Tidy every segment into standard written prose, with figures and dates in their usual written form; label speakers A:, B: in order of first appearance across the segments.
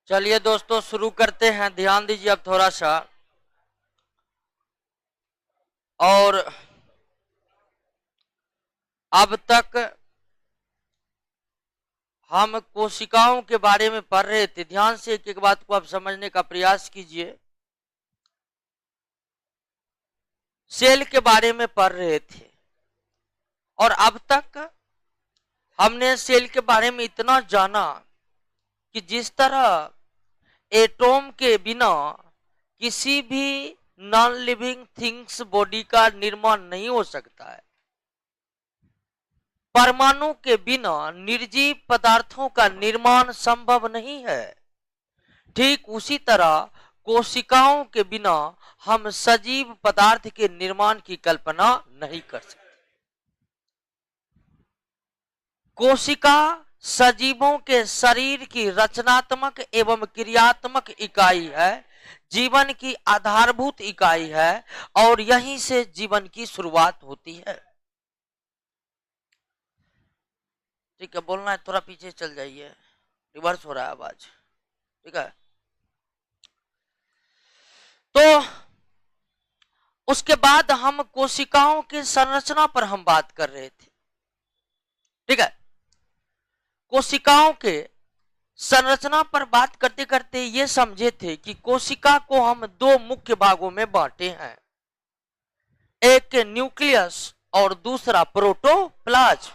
A: चलिए दोस्तों शुरू करते हैं। ध्यान दीजिए अब थोड़ा सा। और अब तक हम कोशिकाओं के बारे में पढ़ रहे थे। ध्यान से एक एक बात को आप समझने का प्रयास कीजिए। सेल के बारे में पढ़ रहे थे और अब तक हमने सेल के बारे में इतना जाना कि जिस तरह एटॉम के बिना किसी भी नॉन लिविंग थिंग्स बॉडी का निर्माण नहीं हो सकता है, परमाणु के बिना निर्जीव पदार्थों का निर्माण संभव नहीं है, ठीक उसी तरह कोशिकाओं के बिना हम सजीव पदार्थ के निर्माण की कल्पना नहीं कर सकते। कोशिका सजीवों के शरीर की रचनात्मक एवं क्रियात्मक इकाई है, जीवन की आधारभूत इकाई है और यहीं से जीवन की शुरुआत होती है। ठीक है, बोलना है थोड़ा पीछे चल जाइए, रिवर्स हो रहा है आवाज। ठीक है, तो उसके बाद हम कोशिकाओं की संरचना पर हम बात कर रहे थे। ठीक है, कोशिकाओं के संरचना पर बात करते करते ये समझे थे कि कोशिका को हम दो मुख्य भागों में बांटे हैं, एक न्यूक्लियस और दूसरा प्रोटोप्लाज्म।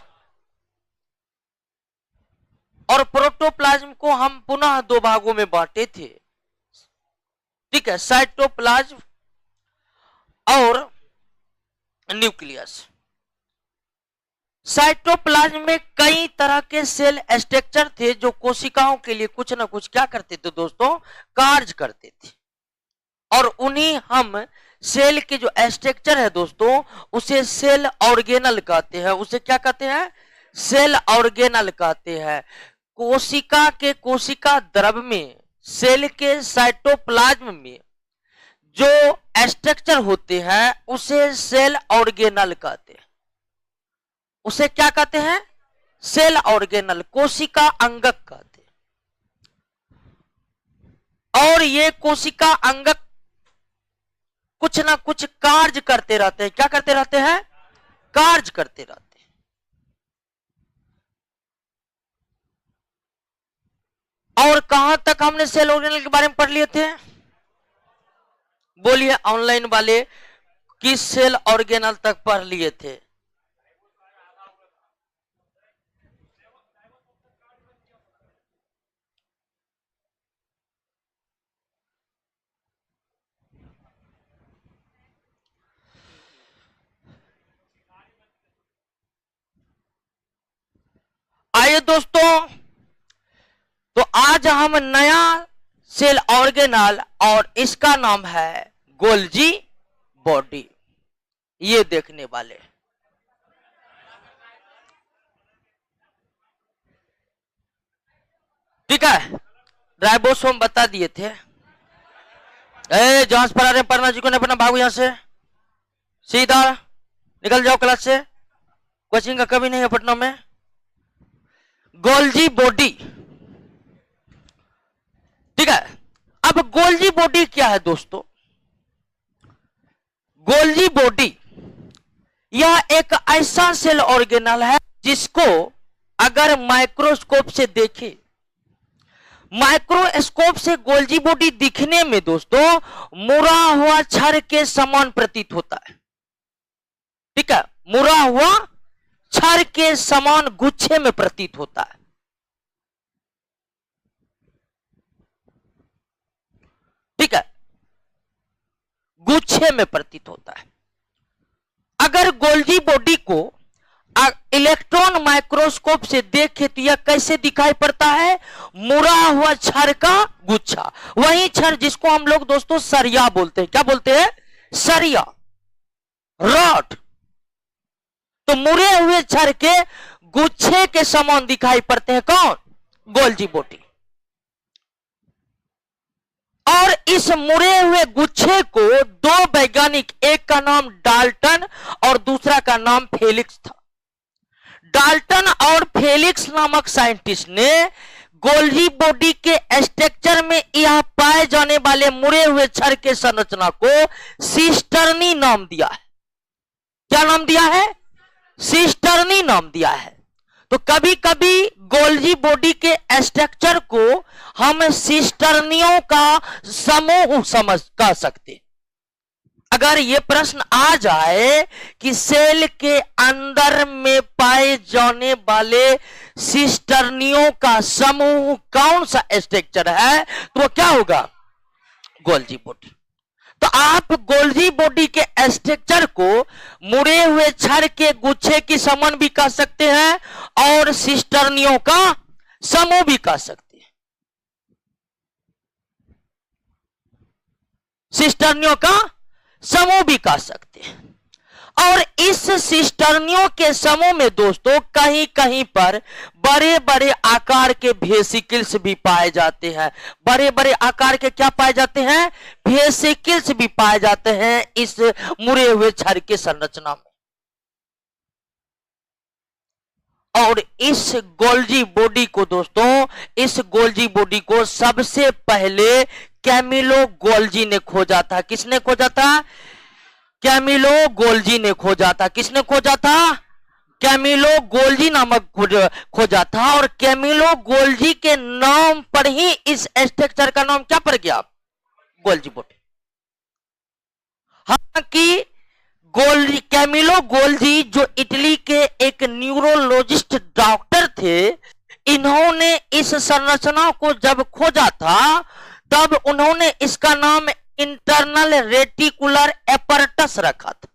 A: और प्रोटोप्लाज्म को हम पुनः दो भागों में बांटे थे। ठीक है, साइटोप्लाज्म और न्यूक्लियस। साइटोप्लाज्म में कई तरह के सेल स्ट्रक्चर थे जो कोशिकाओं के लिए कुछ ना कुछ क्या करते थे दोस्तों, कार्य करते थे। और उन्हीं हम सेल के जो स्ट्रक्चर है दोस्तों उसे सेल ऑर्गेनल कहते हैं। उसे क्या कहते हैं, सेल ऑर्गेनल कहते हैं। कोशिका के कोशिका द्रव में, सेल के साइटोप्लाज्म में जो स्ट्रक्चर होते हैं उसे सेल ऑर्गेनल कहते हैं। उसे क्या कहते हैं, सेल ऑर्गेनल, कोशिका अंगक कहते हैं। और ये कोशिका अंगक कुछ ना कुछ कार्य करते रहते हैं। क्या करते रहते हैं, कार्य करते रहते हैं। और कहां तक हमने सेल ऑर्गेनल के बारे में पढ़ लिए थे, बोलिए ऑनलाइन वाले, किस सेल ऑर्गेनल तक पढ़ लिए थे? आइए दोस्तों, तो आज हम नया सेल ऑर्गेनल और इसका नाम है गोल्जी बॉडी, ये देखने वाले। ठीक है, राइबोसोम बता दिए थे। जहां पर आ रहे पढ़ना जी को नहीं पढ़ना भागो यहां से, सीधा निकल जाओ क्लास से, कोचिंग का कभी नहीं है पटना में। गोल्जी बॉडी, ठीक है। अब गोल्जी बॉडी क्या है दोस्तों, गोल्जी बॉडी यह एक ऐसा सेल ऑर्गेनल है जिसको अगर माइक्रोस्कोप से देखें, माइक्रोस्कोप से गोल्जी बॉडी दिखने में दोस्तों मुड़ा हुआ छड़ के समान प्रतीत होता है। ठीक है, मुड़ा हुआ छड़ के समान गुच्छे में प्रतीत होता है। ठीक है, गुच्छे में प्रतीत होता है। अगर गोल्जी बॉडी को इलेक्ट्रॉन माइक्रोस्कोप से देखें तो यह कैसे दिखाई पड़ता है, मुड़ा हुआ छड़ का गुच्छा। वही छड़ जिसको हम लोग दोस्तों सरिया बोलते हैं। क्या बोलते हैं, सरिया, रॉड। तो मुड़े हुए छड़ के गुच्छे के समान दिखाई पड़ते हैं कौन, गोल्जी बॉडी। और इस मुड़े हुए गुच्छे को दो वैज्ञानिक, एक का नाम डाल्टन और दूसरा का नाम फेलिक्स था। डाल्टन और फेलिक्स नामक साइंटिस्ट ने गोल्जी बॉडी के स्ट्रक्चर में यह पाए जाने वाले मुड़े हुए क्षण के संरचना को सिस्टर्नी नाम दिया है। क्या नाम दिया है? सिस्टर्नी नाम दिया है। तो कभी कभी गोल्जी बॉडी के स्ट्रक्चर को हम सिस्टर्नियों का समूह समझ कह सकते। अगर यह प्रश्न आ जाए कि सेल के अंदर में पाए जाने वाले सिस्टर्नियों का समूह कौन सा स्ट्रक्चर है, तो वो क्या होगा? Golgi body. तो आप गोल्जी बॉडी के स्ट्रक्चर को मुड़े हुए क्षण के गुच्छे की समान भी कह सकते हैं और सिस्टर्नियों का समूह भी कह सकते हैं। सिस्टर्नियों का समूह भी कह सकते हैं। और इस सिस्टर्नियों के समूह में दोस्तों कहीं कहीं पर बड़े बड़े आकार के वेसिकल्स भी पाए जाते हैं। बड़े बड़े आकार के क्या पाए जाते हैं? वेसिकल्स भी पाए जाते हैं इस मुड़े हुए क्षण की संरचना में। और इस गोल्जी बॉडी को दोस्तों, इस गोल्जी बॉडी को सबसे पहले कैमिलो गोल्जी ने खोजा था। किसने खोजा था? कैमिलो गोल्जी ने खोजा था। किसने खोजा था? कैमिलो गोल्जी नामक खोजा था। और कैमिलो गोल्जी के नाम पर ही इस स्ट्रक्चर का नाम क्या पड़ गया? Golgi body. हालांकि कैमिलो गोल्जी जो इटली के एक न्यूरोलॉजिस्ट डॉक्टर थे, इन्होंने इस संरचना को जब खोजा था तब उन्होंने इसका नाम इंटरनल रेटिकुलर एपरटस रखा था।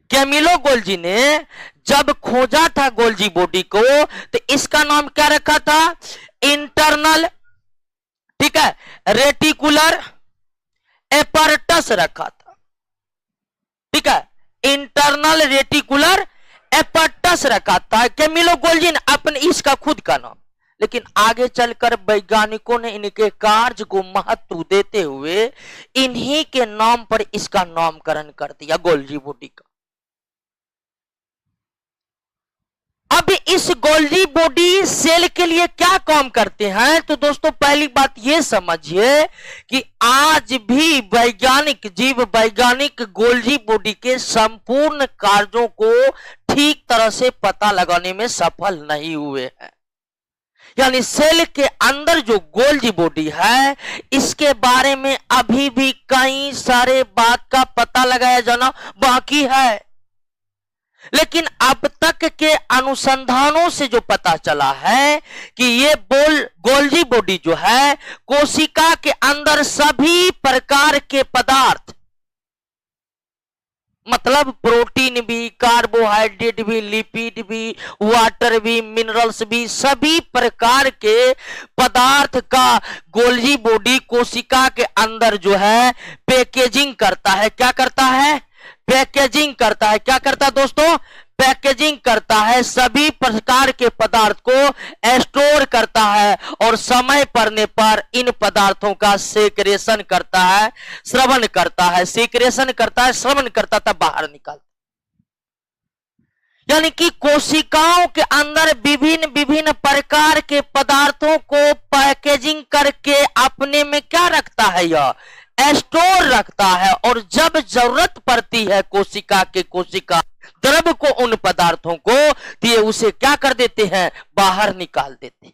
A: कैमिलो गोल्जी ने जब खोजा था गोल्जी बॉडी को तो इसका नाम क्या रखा था? इंटरनल, ठीक है, रेटिकुलर एपरटस रखा था। ठीक है, इंटरनल रेटिकुलर एपरटस रखा था कैमिलो गोल्जी ने, अपने इसका खुद का नाम। लेकिन आगे चलकर वैज्ञानिकों ने इनके कार्य को महत्व देते हुए इन्हीं के नाम पर इसका नामकरण कर दिया, गोल्जी बॉडी का। अब इस गोल्जी बॉडी सेल के लिए क्या काम करते हैं? तो दोस्तों पहली बात यह समझिए कि आज भी वैज्ञानिक, जीव वैज्ञानिक गोल्जी बॉडी के संपूर्ण कार्यों को ठीक तरह से पता लगाने में सफल नहीं हुए हैं। यानी सेल के अंदर जो गोल्जी बॉडी है इसके बारे में अभी भी कई सारे बात का पता लगाया जाना बाकी है। लेकिन अब तक के अनुसंधानों से जो पता चला है कि ये गोल्जी बॉडी जो है कोशिका के अंदर सभी प्रकार के पदार्थ, मतलब प्रोटीन भी, कार्बोहाइड्रेट भी, लिपिड भी, वाटर भी, मिनरल्स भी, सभी प्रकार के पदार्थ का गोल्जी बॉडी कोशिका के अंदर जो है पैकेजिंग करता है। क्या करता है? पैकेजिंग करता है। क्या करता है दोस्तों? पैकेजिंग करता है। सभी प्रकार के पदार्थ को स्टोर करता है और समय पड़ने पर इन पदार्थों का सेक्रेशन करता है, श्रवण करता है, सेक्रेशन करता है, श्रवण करता था, बाहर निकालता। यानी कि कोशिकाओं के अंदर विभिन्न विभिन्न प्रकार के पदार्थों को पैकेजिंग करके अपने में क्या रखता है? यह स्टोर रखता है और जब जरूरत पड़ती है कोशिका द्रव को, उन पदार्थों को, तो ये उसे क्या कर देते हैं? बाहर निकाल देते हैं।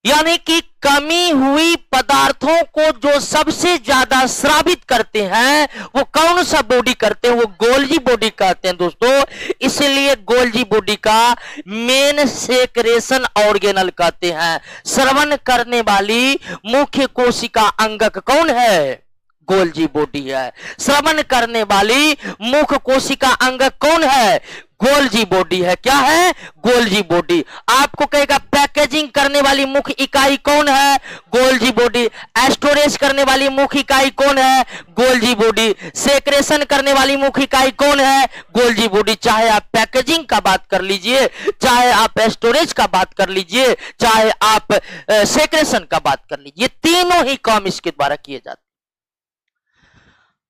A: यानी कि कमी हुई पदार्थों को जो सबसे ज्यादा स्रावित करते हैं वो कौन सा बॉडी करते हैं? वो गोल्जी बॉडी कहते हैं दोस्तों। इसलिए गोल्जी बॉडी का मेन सेक्रेशन ऑर्गेनल कहते हैं। श्रवण करने वाली मुख्य कोशिका अंगक कौन है? गोल्जी बॉडी है। श्रवण करने वाली मुख्य कोशिका अंगक कौन है? गोल्जी बॉडी है। क्या है? Golgi body. आपको कहेगा पैकेजिंग करने वाली मुख्य इकाई कौन है? Golgi body. स्टोरेज करने वाली मुख्य इकाई कौन है? Golgi body. सेक्रेशन करने वाली मुख्य इकाई कौन है? Golgi body. चाहे आप पैकेजिंग का बात कर लीजिए, चाहे आप स्टोरेज का बात कर लीजिए, चाहे आप सेक्रेशन का बात कर लीजिए, तीनों ही काम इसके द्वारा किए जाते हैं।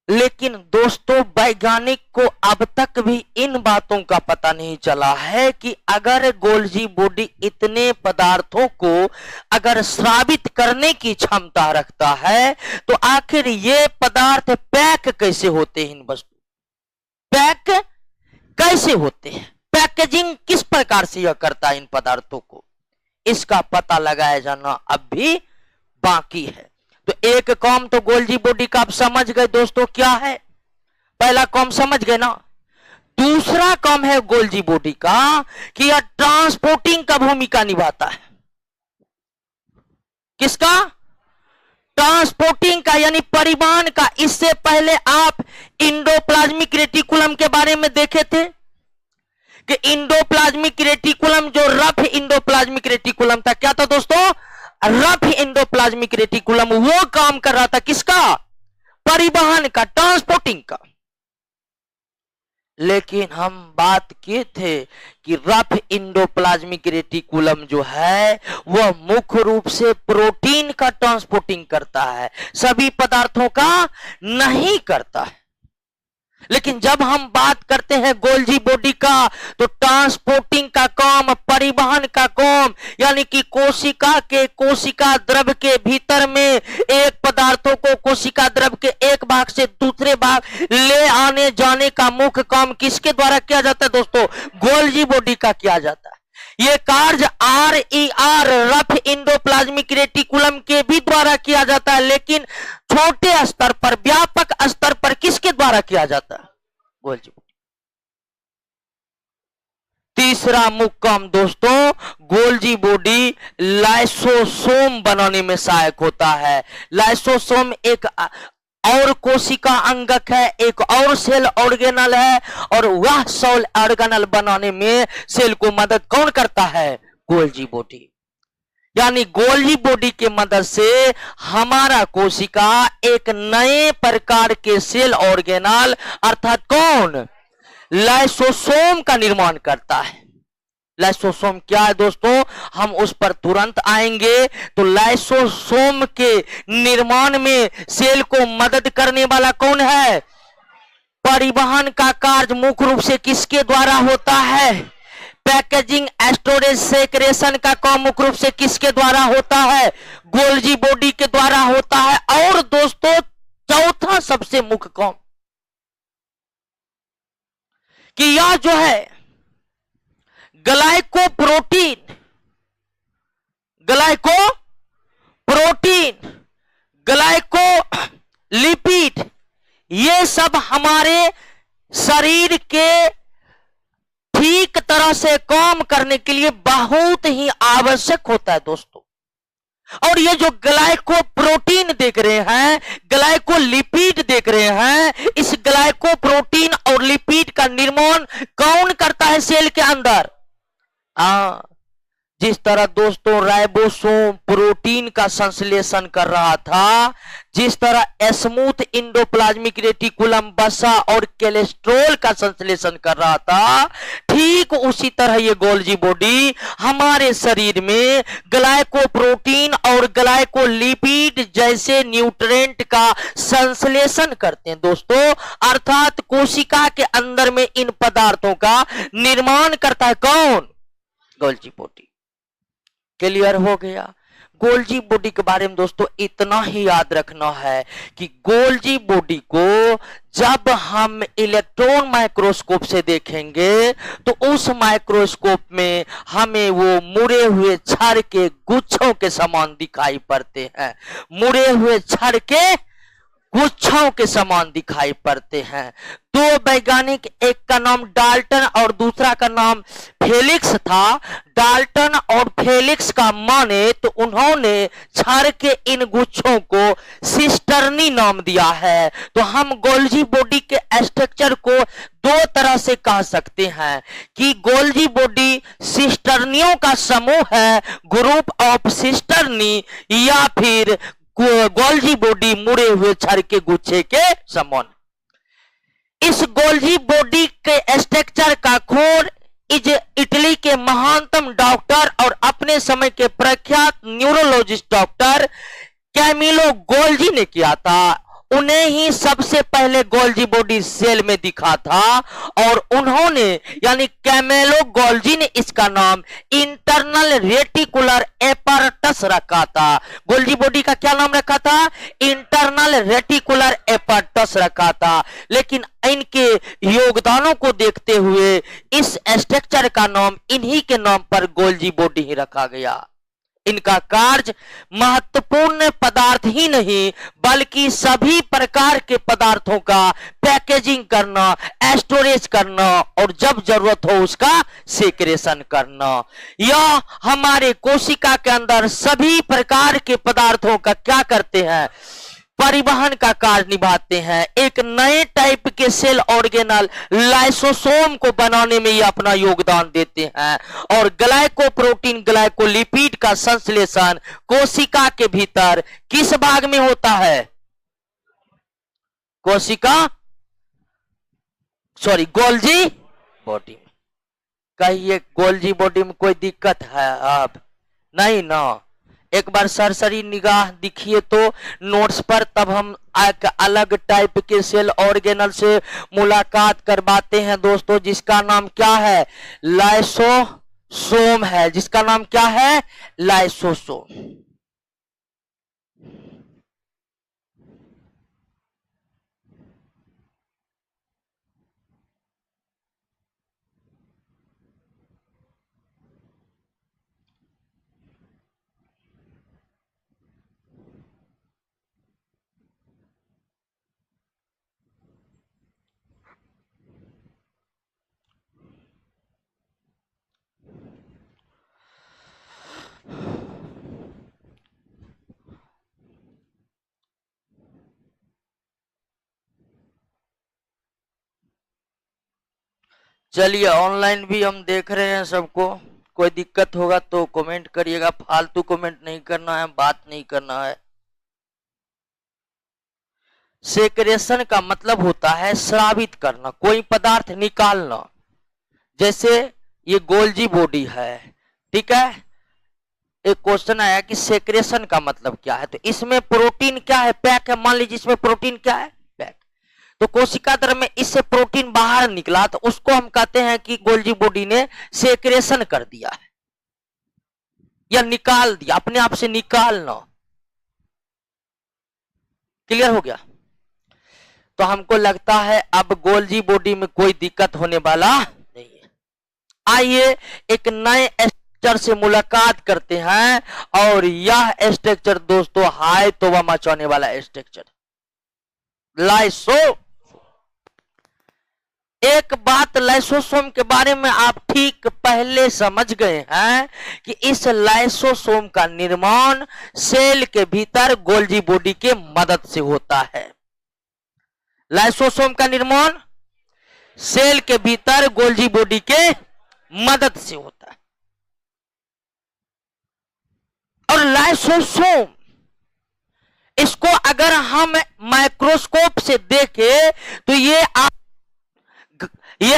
A: लेकिन दोस्तों वैज्ञानिक को अब तक भी इन बातों का पता नहीं चला है कि अगर गोल्जी बॉडी इतने पदार्थों को अगर स्रावित करने की क्षमता रखता है तो आखिर ये पदार्थ पैक कैसे होते हैं, इन वस्तु पैक कैसे होते हैं, पैकेजिंग किस प्रकार से यह करता है इन पदार्थों को, इसका पता लगाया जाना अब भी बाकी है। तो एक काम तो गोल्जी बॉडी का आप समझ गए दोस्तों क्या है, पहला काम समझ गए ना। दूसरा काम है गोल्जी बॉडी का कि यह ट्रांसपोर्टिंग का भूमिका निभाता है। किसका? ट्रांसपोर्टिंग का, यानी परिवहन का। इससे पहले आप इंडोप्लाज्मिक रेटिकुलम के बारे में देखे थे कि इंडोप्लाज्मिक रेटिकुलम जो रफ इंडोप्लाज्मिक रेटिकुलम था, क्या था दोस्तों? रफ इंडोप्लाज्मिक रेटिकुलम वो काम कर रहा था किसका? परिवहन का, ट्रांसपोर्टिंग का। लेकिन हम बात किए थे कि रफ इंडोप्लाज्मिक रेटिकुलम जो है वह मुख्य रूप से प्रोटीन का ट्रांसपोर्टिंग करता है, सभी पदार्थों का नहीं करता है। लेकिन जब हम बात करते हैं गोल्जी बॉडी का तो ट्रांसपोर्टिंग का काम, परिवहन का काम, यानी कि कोशिका द्रव के भीतर में एक पदार्थों को कोशिका द्रव के एक भाग से दूसरे भाग ले आने जाने का मुख्य काम किसके द्वारा किया जाता है दोस्तों? गोल्जी बॉडी का किया जाता है। यह कार्य RER रफ इंडोप्लाज्मिक रेटिकुलम के भी द्वारा किया जाता है, लेकिन छोटे स्तर पर, व्यापक स्तर पर किसके द्वारा किया जाता है? Golgi body. तीसरा मुख्य काम दोस्तों, गोल्जी बॉडी लाइसोसोम बनाने में सहायक होता है। लाइसोसोम एक और कोशिका अंगक है, एक और सेल ऑर्गेनल है, और वह सेल ऑर्गेनल बनाने में सेल को मदद कौन करता है? Golgi body. यानी गोल्जी बॉडी के मदद से हमारा कोशिका एक नए प्रकार के सेल ऑर्गेनल अर्थात कौन? लाइसोसोम का निर्माण करता है। लाइसोसोम क्या है दोस्तों? हम उस पर तुरंत आएंगे। तो लाइसोसोम के निर्माण में सेल को मदद करने वाला कौन है? परिवहन का कार्य मुख्य रूप से किसके द्वारा होता है? पैकेजिंग, स्टोरेज, सेक्रेशन का काम मुख्य रूप से किसके द्वारा होता है? गोल्जी बॉडी के द्वारा होता है। और दोस्तों चौथा सबसे मुख्य काम कि यह जो है ग्लाइकोप्रोटीन, ग्लाइकोलिपिड, ये सब हमारे शरीर के ठीक तरह से काम करने के लिए बहुत ही आवश्यक होता है दोस्तों। और ये जो ग्लाइकोप्रोटीन देख रहे हैं, ग्लाइकोलिपिड देख रहे हैं, इस ग्लाइकोप्रोटीन और लिपिड का निर्माण कौन करता है सेल के अंदर? जिस तरह दोस्तों राइबोसोम प्रोटीन का संश्लेषण कर रहा था, जिस तरह स्मूथ इंडोप्लाज्मिक रेटिकुलम वसा और कोलेस्ट्रॉल का संश्लेषण कर रहा था, ठीक उसी तरह ये गोल्जी बॉडी हमारे शरीर में ग्लाइकोप्रोटीन और ग्लाइकोलिपिड जैसे न्यूट्रिएंट का संश्लेषण करते हैं दोस्तों। अर्थात कोशिका के अंदर में इन पदार्थों का निर्माण करता है कौन? Golgi body. क्लियर हो गया? गोल्जी बॉडी के बारे में दोस्तों इतना ही याद रखना है कि गोल्जी बॉडी को जब हम इलेक्ट्रॉन माइक्रोस्कोप से देखेंगे तो उस माइक्रोस्कोप में हमें वो मुड़े हुए छड़ के गुच्छों के समान दिखाई पड़ते हैं, मुड़े हुए छड़ के गुच्छों के समान दिखाई पड़ते हैं। दो वैज्ञानिक, एक का नाम डाल्टन और दूसरा का नाम फेलिक्स था। डाल्टन और फेलिक्स का माने तो उन्होंने छड़ के इन गुच्छों को सिस्टर्नी नाम दिया है। तो हम गोल्जी बॉडी के स्ट्रक्चर को दो तरह से कह सकते हैं कि गोल्जी बॉडी सिस्टर्नियों का समूह है, ग्रुप ऑफ सिस्टर्नी, या फिर गोल्जी बॉडी मुड़े हुए छड़ के गुच्छे के समान। इस गोल्जी बॉडी के स्ट्रक्चर का खोज इटली के महानतम डॉक्टर और अपने समय के प्रख्यात न्यूरोलॉजिस्ट डॉक्टर कैमिलो गोल्जी ने किया था। उन्हें ही सबसे पहले गोल्जी बॉडी सेल में दिखा था और उन्होंने यानी कैमेलो गोल्जी ने इसका नाम इंटरनल रेटिकुलर एपरटस रखा था। गोल्जी बॉडी का क्या नाम रखा था? इंटरनल रेटिकुलर एपरटस रखा था। लेकिन इनके योगदानों को देखते हुए इस स्ट्रक्चर का नाम इन्हीं के नाम पर गोल्जी बॉडी ही रखा गया। इनका कार्य महत्वपूर्ण पदार्थ ही नहीं बल्कि सभी प्रकार के पदार्थों का पैकेजिंग करना, स्टोरेज करना और जब जरूरत हो उसका सेक्रेशन करना। यह हमारे कोशिका के अंदर सभी प्रकार के पदार्थों का क्या करते हैं? परिवहन का कार्य निभाते हैं। एक नए टाइप के सेल ऑर्गेनल लाइसोसोम को बनाने में ये अपना योगदान देते हैं और ग्लाइकोप्रोटीन ग्लाइकोलिपिड का संश्लेषण कोशिका के भीतर किस भाग में होता है? गोल्जी बॉडी में। कहिए गोल्जी बॉडी में कोई दिक्कत है? अब नहीं ना। एक बार सरसरी निगाह दिखिए तो नोट्स पर, तब हम एक अलग टाइप के सेल ऑर्गेनल से मुलाकात करवाते हैं दोस्तों, जिसका नाम क्या है? लाइसोसोम है। जिसका नाम क्या है? लाइसोसोम। चलिए, ऑनलाइन भी हम देख रहे हैं सबको। कोई दिक्कत होगा तो कमेंट करिएगा, फालतू कमेंट नहीं करना है, बात नहीं करना है। सेक्रेशन का मतलब होता है स्रावित करना, कोई पदार्थ निकालना। जैसे ये गोल्जी बॉडी है, ठीक है। एक क्वेश्चन आया कि सेक्रेशन का मतलब क्या है, तो इसमें प्रोटीन क्या है? पैक है। मान लीजिए इसमें प्रोटीन क्या है? पैक। तो कोशिका द्रव्य में इससे प्रोटीन बाहर निकला तो उसको हम कहते हैं कि गोल्जी बॉडी ने सेक्रेशन कर दिया है या निकाल दिया, अपने आप से निकालना। क्लियर हो गया? तो हमको लगता है अब गोल्जी बॉडी में कोई दिक्कत होने वाला नहीं है। आइए एक नए स्ट्रक्चर से मुलाकात करते हैं और यह स्ट्रक्चर दोस्तों हाय तौबा मचाने वाला स्ट्रक्चर, लाइसो। एक बात लाइसोसोम के बारे में आप ठीक पहले समझ गए हैं कि इस लाइसोसोम का निर्माण सेल के भीतर गोल्जी बॉडी के मदद से होता है। लाइसोसोम का निर्माण सेल के भीतर गोल्जी बॉडी के मदद से होता है। और लाइसोसोम, इसको अगर हम माइक्रोस्कोप से देखें तो ये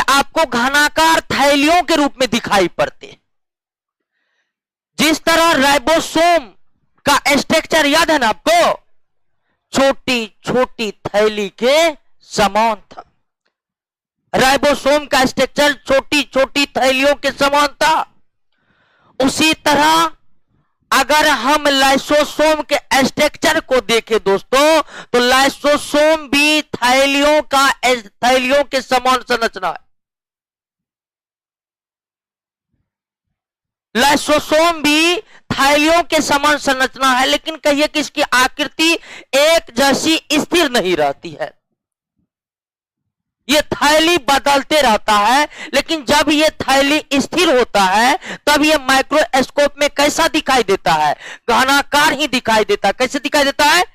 A: आपको घनाकार थैलियों के रूप में दिखाई पड़ते। जिस तरह राइबोसोम का स्ट्रक्चर याद है ना आपको, छोटी छोटी थैली के समान था। राइबोसोम का स्ट्रक्चर छोटी छोटी थैलियों के समान था। उसी तरह अगर हम लाइसोसोम के स्ट्रक्चर को देखें दोस्तों, तो लाइसोसोम भी थैलियों के समान संरचना है। लाइसोसोम भी थैलियों के समान संरचना है, लेकिन कहिए कि इसकी आकृति एक जैसी स्थिर नहीं रहती है। ये थैली बदलते रहता है, लेकिन जब ये थैली स्थिर होता है तब ये माइक्रोस्कोप में कैसा दिखाई देता है? घनाकार ही दिखाई देता है। कैसे दिखाई देता है?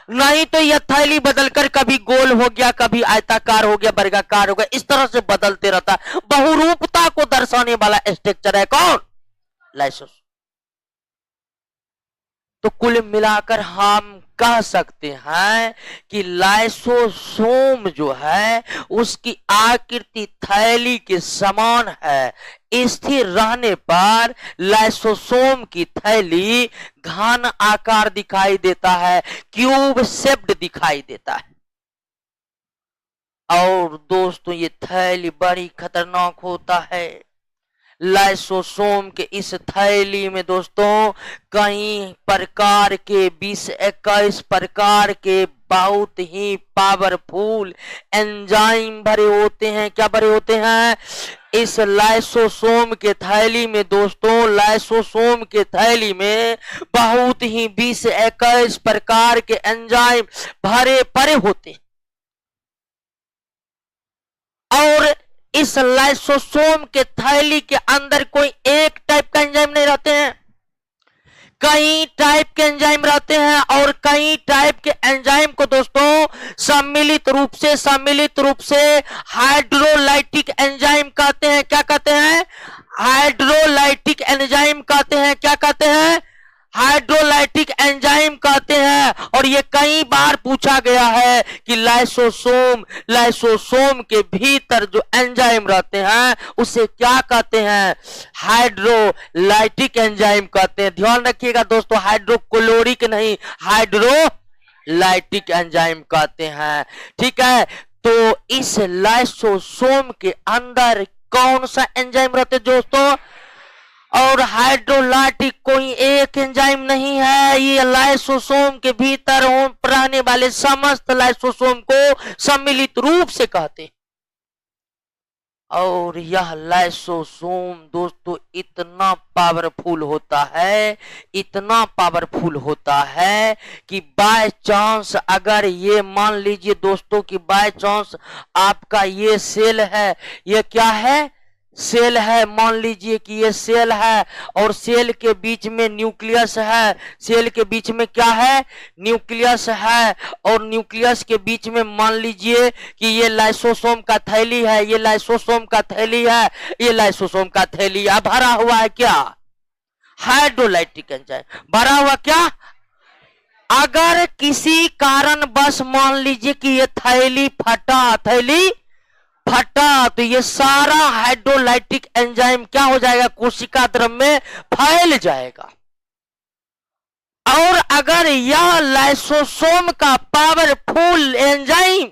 A: नहीं तो यह थैली बदलकर कभी गोल हो गया, कभी आयताकार हो गया, वर्गाकार हो गया, इस तरह से बदलते रहता है। बहुरूपता को दर्शाने वाला स्ट्रक्चर है कौन? लाइसोसोम। तो कुल मिलाकर हम कह सकते हैं कि लाइसोसोम जो है उसकी आकृति थैली के समान है। स्थिर रहने पर लाइसोसोम की थैली घन आकार दिखाई देता है, क्यूब शेप्ड दिखाई देता है। और दोस्तों ये थैली बड़ी खतरनाक होता है। लाइसोसोम के इस थैली में दोस्तों कई प्रकार के 20-21 प्रकार के बहुत ही पावरफुल एंजाइम भरे होते हैं। क्या भरे होते हैं? इस लाइसोसोम के थैली में दोस्तों, लाइसोसोम के थैली में बहुत ही 20-21 प्रकार के एंजाइम भरे पड़े होते हैं। और इस लाइसोसोम के थैली के अंदर कोई एक टाइप का एंजाइम नहीं रहते हैं, कई टाइप के एंजाइम रहते हैं। और कई टाइप के एंजाइम को दोस्तों सम्मिलित रूप से हाइड्रोलाइटिक एंजाइम कहते हैं। क्या कहते हैं? हाइड्रोलाइटिक एंजाइम कहते हैं। क्या कहते हैं? हाइड्रोलाइटिक एंजाइम कहते हैं। और ये कई बार पूछा गया है कि लाइसोसोम के भीतर जो एंजाइम रहते हैं उसे क्या कहते हैं? हाइड्रोलाइटिक एंजाइम कहते हैं। ध्यान रखिएगा दोस्तों, हाइड्रोक्लोरिक नहीं, हाइड्रोलाइटिक एंजाइम कहते हैं। ठीक है, तो इस लाइसोसोम के अंदर कौन सा एंजाइम रहते हैं दोस्तों? और हाइड्रोलाइटिक कोई एक एंजाइम नहीं है, ये लाइसोसोम के भीतर रहने वाले समस्त लाइसोसोम को सम्मिलित रूप से कहते हैं। और यह लाइसोसोम दोस्तों इतना पावरफुल होता है कि बाय चांस अगर ये मान लीजिए दोस्तों कि बाय चांस आपका ये सेल है, ये क्या है? सेल है। मान लीजिए कि ये सेल है और सेल के बीच में न्यूक्लियस है। सेल के बीच में क्या है? न्यूक्लियस है। और न्यूक्लियस के बीच में मान लीजिए कि ये लाइसोसोम का थैली है, ये लाइसोसोम का थैली है, ये लाइसोसोम का थैली भरा हुआ है क्या? हाइड्रोलाइटिक एंजाइम भरा हुआ। क्या? अगर किसी कारण बस मान लीजिए कि ये थैली फटा तो ये सारा हाइड्रोलाइटिक एंजाइम क्या हो जाएगा? कोशिका द्रव में फैल जाएगा। और अगर यह लाइसोसोम का पावरफुल एंजाइम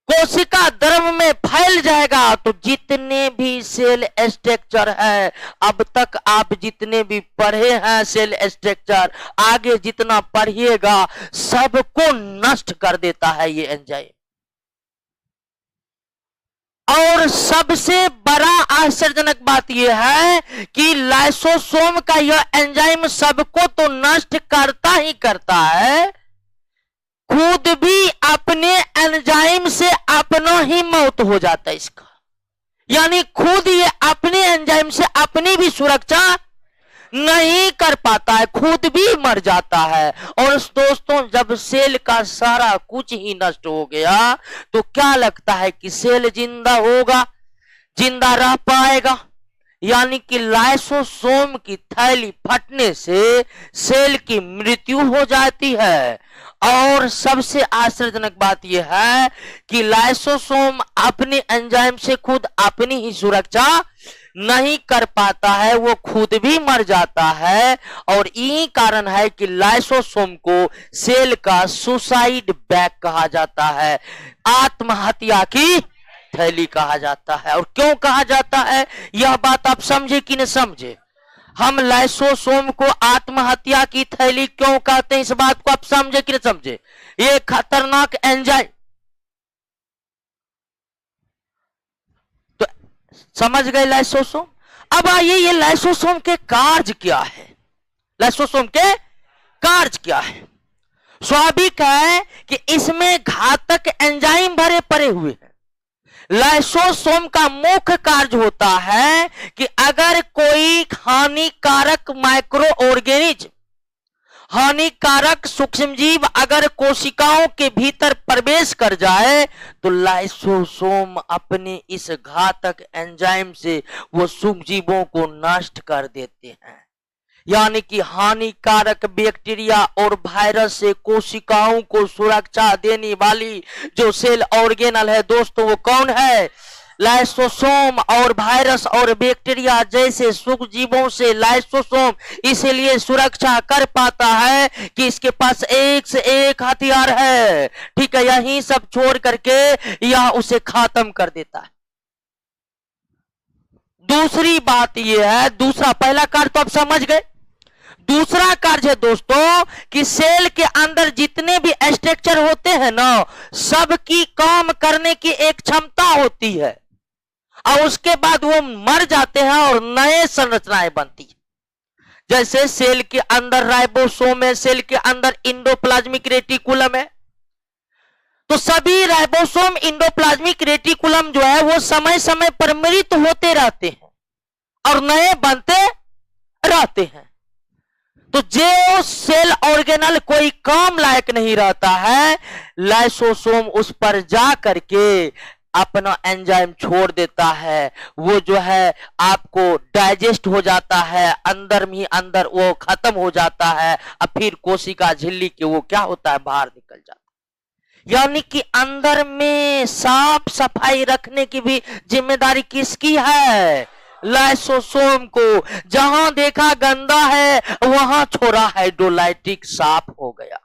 A: कोशिका द्रव में फैल जाएगा तो जितने भी सेल स्ट्रक्चर है, अब तक आप जितने भी पढ़े हैं सेल स्ट्रक्चर, आगे जितना पढ़िएगा सबको नष्ट कर देता है ये एंजाइम। और सबसे बड़ा आश्चर्यजनक बात यह है कि लाइसोसोम का यह एंजाइम सबको तो नष्ट करता ही करता है, खुद भी अपने एंजाइम से अपना ही मौत हो जाता है इसका। यानी खुद ये अपने एंजाइम से अपनी भी सुरक्षा नहीं कर पाता है, खुद भी मर जाता है। और दोस्तों जब सेल का सारा कुछ ही नष्ट हो गया तो क्या लगता है कि सेल जिंदा होगा, जिंदा रह पाएगा? यानी कि लाइसोसोम की थैली फटने से सेल की मृत्यु हो जाती है। और सबसे आश्चर्यजनक बात यह है कि लाइसोसोम अपने एंजाइम से खुद अपनी ही सुरक्षा नहीं कर पाता है, वो खुद भी मर जाता है। और यही कारण है कि लाइसोसोम को सेल का सुसाइड बैग कहा जाता है, आत्महत्या की थैली कहा जाता है। और क्यों कहा जाता है यह बात आप समझे कि नहीं समझे? हम लाइसोसोम को आत्महत्या की थैली क्यों कहते हैं, इस बात को आप समझे कि नहीं समझे? ये खतरनाक एंजाइम, तो समझ गए लाइसोसोम। अब आइए ये लाइसोसोम के कार्य क्या है? लाइसोसोम के कार्य क्या है? स्वाभाविक है कि इसमें घातक एंजाइम भरे पड़े हुए हैं। लाइसोसोम का मुख्य कार्य होता है कि अगर कोई हानिकारक माइक्रो ऑर्गेनिज्म, हानिकारक सूक्ष्मजीव अगर कोशिकाओं के भीतर प्रवेश कर जाए तो लाइसोसोम अपने इस घातक एंजाइम से वो सूक्ष्मजीवों को नष्ट कर देते हैं। यानी कि हानिकारक बैक्टीरिया और वायरस से कोशिकाओं को सुरक्षा देने वाली जो सेल ऑर्गेनल है दोस्तों, वो कौन है? लाइसोसोम। और वायरस और बैक्टीरिया जैसे सूक्ष्म जीवों से लाइसोसोम इसलिए सुरक्षा कर पाता है कि इसके पास एक से एक हथियार है, ठीक है। यही सब छोड़ करके यह उसे खत्म कर देता है। दूसरी बात यह है, दूसरा, पहला कार्य तो आप समझ गए। दूसरा कार्य है दोस्तों कि सेल के अंदर जितने भी स्ट्रक्चर होते हैं ना, सबकी काम करने की एक क्षमता होती है और उसके बाद वो मर जाते हैं और नए संरचनाएं बनती है। जैसे सेल के अंदर राइबोसोम है, सेल के अंदर इंडोप्लाज्मिक रेटिकुलम है। तो सभी राइबोसोम इंडोप्लाज्मिक रेटिकुलम जो है वो समय समय पर मृत होते रहते हैं और नए बनते रहते हैं। तो जो सेल ऑर्गेनल कोई काम लायक नहीं रहता है, लाइसोसोम उस पर जा करके अपना एंजाइम छोड़ देता है। वो जो है आपको डाइजेस्ट हो जाता है, अंदर में ही अंदर वो खत्म हो जाता है और फिर कोशिका झिल्ली के वो क्या होता है, बाहर निकल जाता है। यानी कि अंदर में साफ सफाई रखने की भी जिम्मेदारी किसकी है? लाइसोसोम को। जहां देखा गंदा है वहां छोड़ा हाइड्रोलाइटिक साफ हो गया।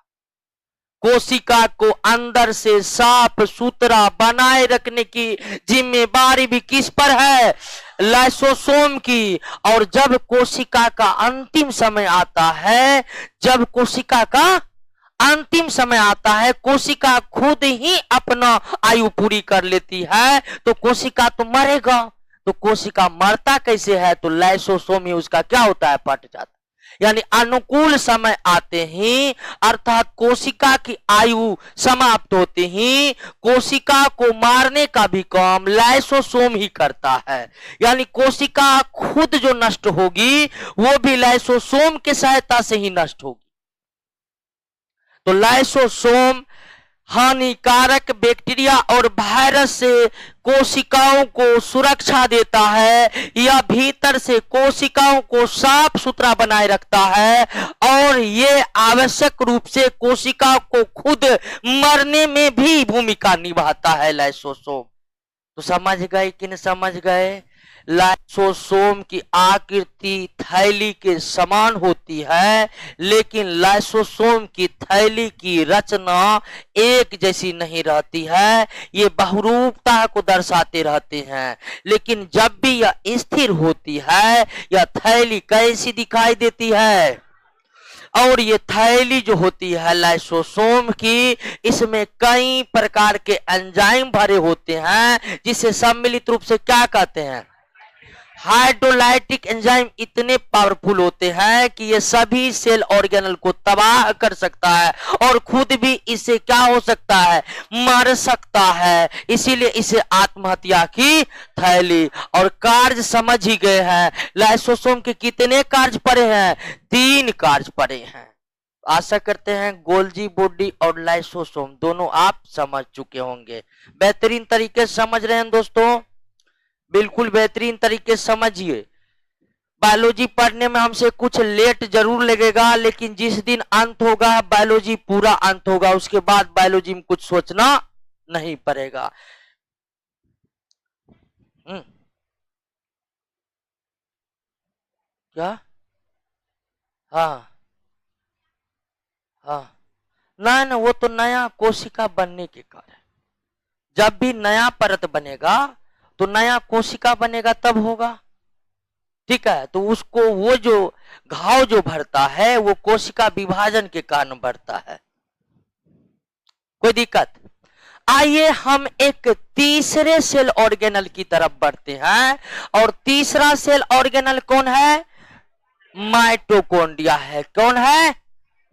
A: कोशिका को अंदर से साफ सुथरा बनाए रखने की जिम्मेदारी भी किस पर है? लाइसोसोम की। और जब कोशिका का अंतिम समय आता है, जब कोशिका का अंतिम समय आता है, कोशिका खुद ही अपना आयु पूरी कर लेती है, तो कोशिका तो मरेगा। तो कोशिका मरता कैसे है? तो लाइसोसोम ही उसका क्या होता है, पट जाता है। यानी अनुकूल समय आते ही, अर्थात कोशिका की आयु समाप्त होते ही, कोशिका को मारने का भी काम लाइसोसोम ही करता है। यानी कोशिका खुद जो नष्ट होगी वो भी लाइसोसोम की सहायता से ही नष्ट होगी। तो लाइसोसोम हानिकारक बैक्टीरिया और वायरस से कोशिकाओं को सुरक्षा देता है, या भीतर से कोशिकाओं को साफ सुथरा बनाए रखता है, और ये आवश्यक रूप से कोशिका को खुद मरने में भी भूमिका निभाता है लाइसोसोम। तो समझ गए कि नहीं समझ गए? लाइसोसोम की आकृति थैली के समान होती है, लेकिन लाइसोसोम की थैली की रचना एक जैसी नहीं रहती है। ये बहुरूपता को दर्शाते रहते हैं, लेकिन जब भी यह स्थिर होती है, यह थैली कैसी दिखाई देती है? और ये थैली जो होती है लाइसोसोम की, इसमें कई प्रकार के एंजाइम भरे होते हैं, जिसे सम्मिलित रूप से क्या कहते हैं? Hydrolytic enzyme. इतने पावरफुल होते हैं कि ये सभी सेल ऑर्गेनल को तबाह कर सकता है और खुद भी इसे क्या हो सकता है, मर सकता है। इसीलिए इसे आत्महत्या की थैली। और कार्य समझ ही गए हैं। लाइसोसोम के कितने कार्य पड़े हैं? 3 कार्य पड़े हैं। आशा करते हैं गोल्जी बॉडी और लाइसोसोम दोनों आप समझ चुके होंगे। बेहतरीन तरीके से समझ रहे हैं दोस्तों, बिल्कुल बेहतरीन तरीके से समझिए। बायोलॉजी पढ़ने में हमसे कुछ लेट जरूर लगेगा, लेकिन जिस दिन अंत होगा बायोलॉजी पूरा अंत होगा, उसके बाद बायोलॉजी में कुछ सोचना नहीं पड़ेगा। क्या? हाँ हाँ, ना वो तो नया कोशिका बनने के कारण। जब भी नया परत बनेगा तो नया कोशिका बनेगा, तब होगा, ठीक है। तो उसको वो जो घाव जो भरता है वो कोशिका विभाजन के कारण बढ़ता है। कोई दिक्कत? आइए हम एक तीसरे सेल ऑर्गेनल की तरफ बढ़ते हैं, और तीसरा सेल ऑर्गेनल कौन है? माइटोकॉन्ड्रिया है। कौन है?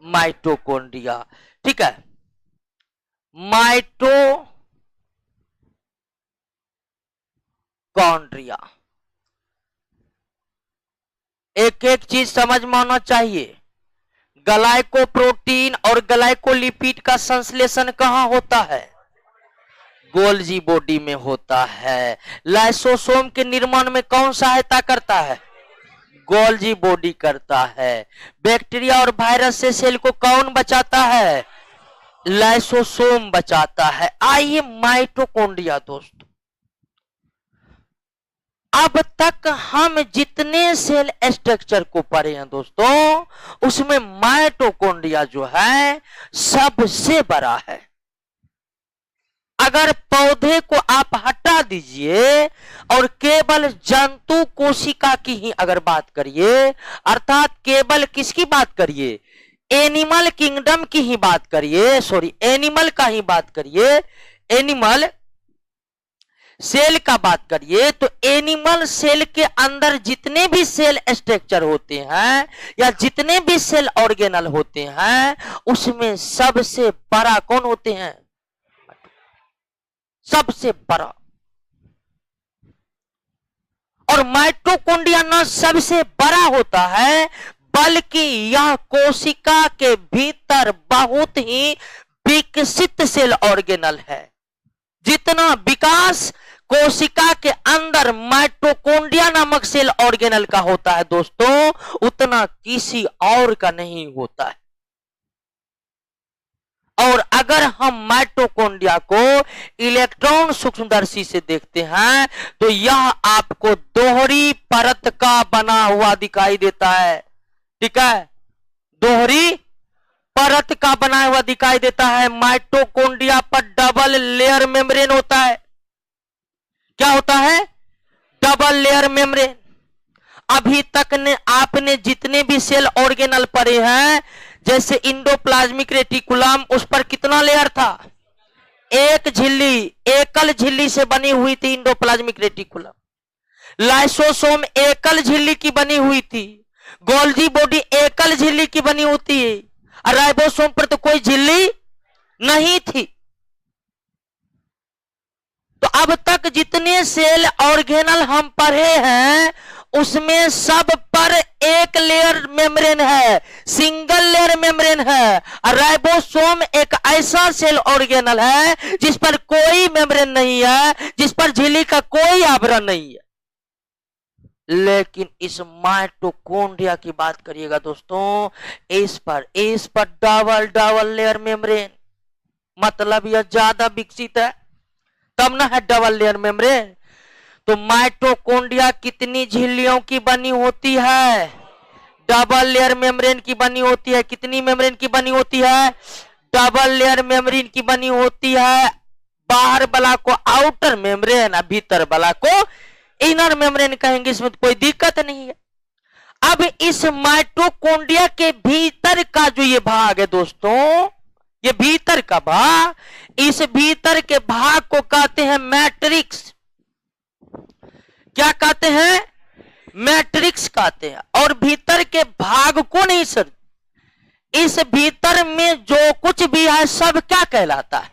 A: माइटोकॉन्ड्रिया, ठीक है। माइटोकॉन्ड्रिया, एक एक चीज समझ में आना चाहिए। ग्लाइकोप्रोटीन और ग्लाइकोलिपिड का संश्लेषण कहां होता है? गोल्जी बॉडी में होता है। लाइसोसोम के निर्माण में कौन सहायता करता है? गोल्जी बॉडी करता है। बैक्टीरिया और वायरस से सेल को कौन बचाता है? लाइसोसोम बचाता है। आइए माइटोकॉन्ड्रिया दोस्तों, अब तक हम जितने सेल स्ट्रक्चर को पढ़े हैं दोस्तों, उसमें माइटोकॉन्ड्रिया जो है सबसे बड़ा है। अगर पौधे को आप हटा दीजिए और केवल जंतु कोशिका की ही अगर बात करिए, अर्थात केवल किसकी बात करिए? एनिमल किंगडम की ही बात करिए, सॉरी एनिमल का ही बात करिए, एनिमल सेल का बात करिए, तो एनिमल सेल के अंदर जितने भी सेल स्ट्रक्चर होते हैं या जितने भी सेल ऑर्गेनल होते हैं, उसमें सबसे बड़ा कौन होते हैं? सबसे बड़ा। और माइटोकॉन्ड्रिया न सबसे बड़ा होता है, बल्कि यह कोशिका के भीतर बहुत ही विकसित सेल ऑर्गेनल है। जितना विकास कोशिका के अंदर माइटोकॉन्ड्रिया नामक सेल ऑर्गेनल का होता है दोस्तों, उतना किसी और का नहीं होता है। और अगर हम माइटोकॉन्ड्रिया को इलेक्ट्रॉन सूक्ष्मदर्शी से देखते हैं तो यह आपको दोहरी परत का बना हुआ दिखाई देता है। ठीक है, दोहरी परत का बना हुआ दिखाई देता है। माइटोकॉन्ड्रिया पर डबल लेयर मेम्ब्रेन होता है। क्या होता है? Double layer membrane. अभी तक ने आपने जितने भी सेल ऑर्गेनल पढ़े हैं, जैसे इंडोप्लाज्मिक रेटिकुलम, उस पर कितना लेयर था? एक झिल्ली, एकल झिल्ली से बनी हुई थी इंडोप्लाज्मिक रेटिकुलम। लाइसोसोम एकल झिल्ली की बनी हुई थी। गोल्जी बॉडी एकल झिल्ली की बनी होती है। और राइबोसोम पर तो कोई झिल्ली नहीं थी। तो अब तक जितने सेल ऑर्गेनल हम पढ़े हैं, उसमें सब पर एक लेयर मेम्ब्रेन है, सिंगल लेयर मेम्ब्रेन है। और राइबोसोम एक ऐसा सेल ऑर्गेनल है जिस पर कोई मेम्ब्रेन नहीं है, जिस पर झिल्ली का कोई आवरण नहीं है। लेकिन इस माइटोकॉन्ड्रिया की बात करिएगा दोस्तों, इस पर डबल लेयर मेम्ब्रेन, मतलब यह ज्यादा विकसित है, तब ना है डबल लेयर मेम्ब्रेन। तो माइटोकॉन्ड्रिया कितनी झिल्लियों की बनी होती है? डबल लेयर मेम्ब्रेन की बनी होती है। कितनी मेम्ब्रेन की बनी होती है? डबल लेयर मेम्ब्रेन की बनी होती है। बाहर वाला को आउटर मेम्ब्रेन, भीतर वाला को इनर मेम्ब्रेन कहेंगे, इसमें तो कोई दिक्कत नहीं है। अब इस माइटोकॉन्ड्रिया के भीतर का जो ये भाग है दोस्तों, ये भीतर का भाग, इस भीतर के भाग को कहते हैं मैट्रिक्स। क्या कहते हैं? मैट्रिक्स कहते हैं। और भीतर के भाग को नहीं सर, इस भीतर में जो कुछ भी है सब क्या कहलाता है?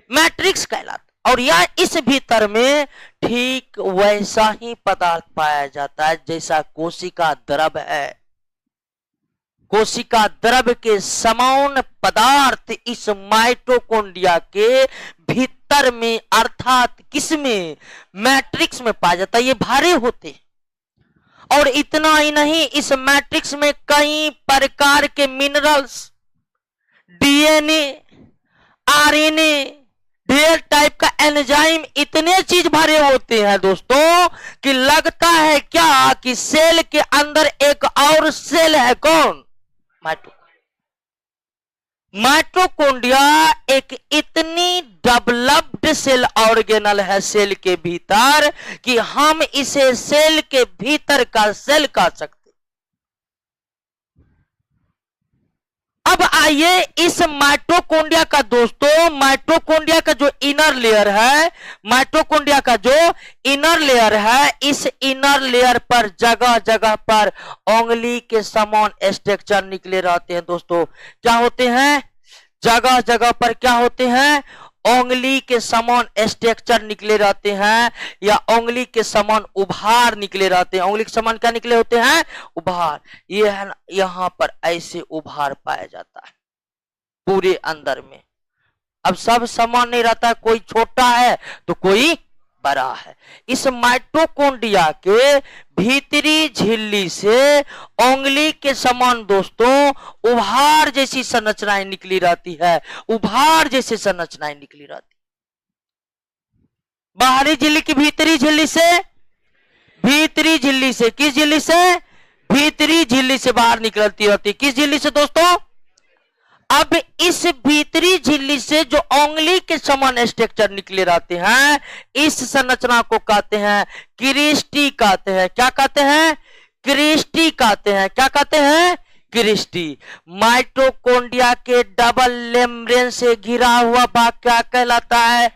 A: मैट्रिक्स कहलाता है। और यह इस भीतर में ठीक वैसा ही पदार्थ पाया जाता है जैसा कोशिका द्रव है। कोशिका द्रव के समान पदार्थ इस माइटोकॉन्ड्रिया के भीतर में, अर्थात किसमें? मैट्रिक्स में पाया जाता है। ये भारे होते हैं। और इतना ही नहीं, इस मैट्रिक्स में कई प्रकार के मिनरल्स, डीएनए, आरएनए, ढेर टाइप का एंजाइम, इतने चीज भरे होते हैं दोस्तों कि लगता है क्या कि सेल के अंदर एक और सेल है। कौन? माइटोकॉन्ड्रिया एक इतनी डेवलप्ड सेल ऑर्गेनल है सेल के भीतर कि हम इसे सेल के भीतर का सेल कह सकते। अब आइए इस माइटोकॉन्ड्रिया का दोस्तों, माइटोकॉन्ड्रिया का जो इनर लेयर है, माइटोकॉन्ड्रिया का जो इनर लेयर है, इस इनर लेयर पर जगह जगह पर उंगली के समान स्ट्रक्चर निकले रहते हैं दोस्तों। क्या होते हैं? जगह जगह पर क्या होते हैं? उंगली के समान स्ट्रक्चर निकले रहते हैं, या उंगली के समान उभार निकले रहते हैं। उंगली के समान क्या निकले होते हैं? उभार। ये है ना, यहां पर ऐसे उभार पाया जाता है पूरे अंदर में। अब सब समान नहीं रहता है, कोई छोटा है तो कोई बड़ा है। इस माइटोकॉन्ड्रिया के भीतरी झिल्ली से उंगली के समान दोस्तों उभार जैसी संरचनाएं निकली रहती है, उभार जैसी संरचनाएं निकली रहती। बाहरी झिल्ली की भीतरी झिल्ली से, भीतरी झिल्ली से, किस झिल्ली से? भीतरी झिल्ली से बाहर निकलती रहती। किस झिल्ली से दोस्तों? अब इस भीतरी झिल्ली से जो उंगली के समान स्ट्रक्चर निकले रहते हैं, इस संरचना को कहते हैं क्रिस्टी कहते हैं। क्या कहते हैं? क्रिस्टी कहते हैं। क्या कहते हैं? क्रिस्टी। माइटोकॉन्ड्रिया के डबल मेम्ब्रेन से घिरा हुआ भाग क्या कहलाता है?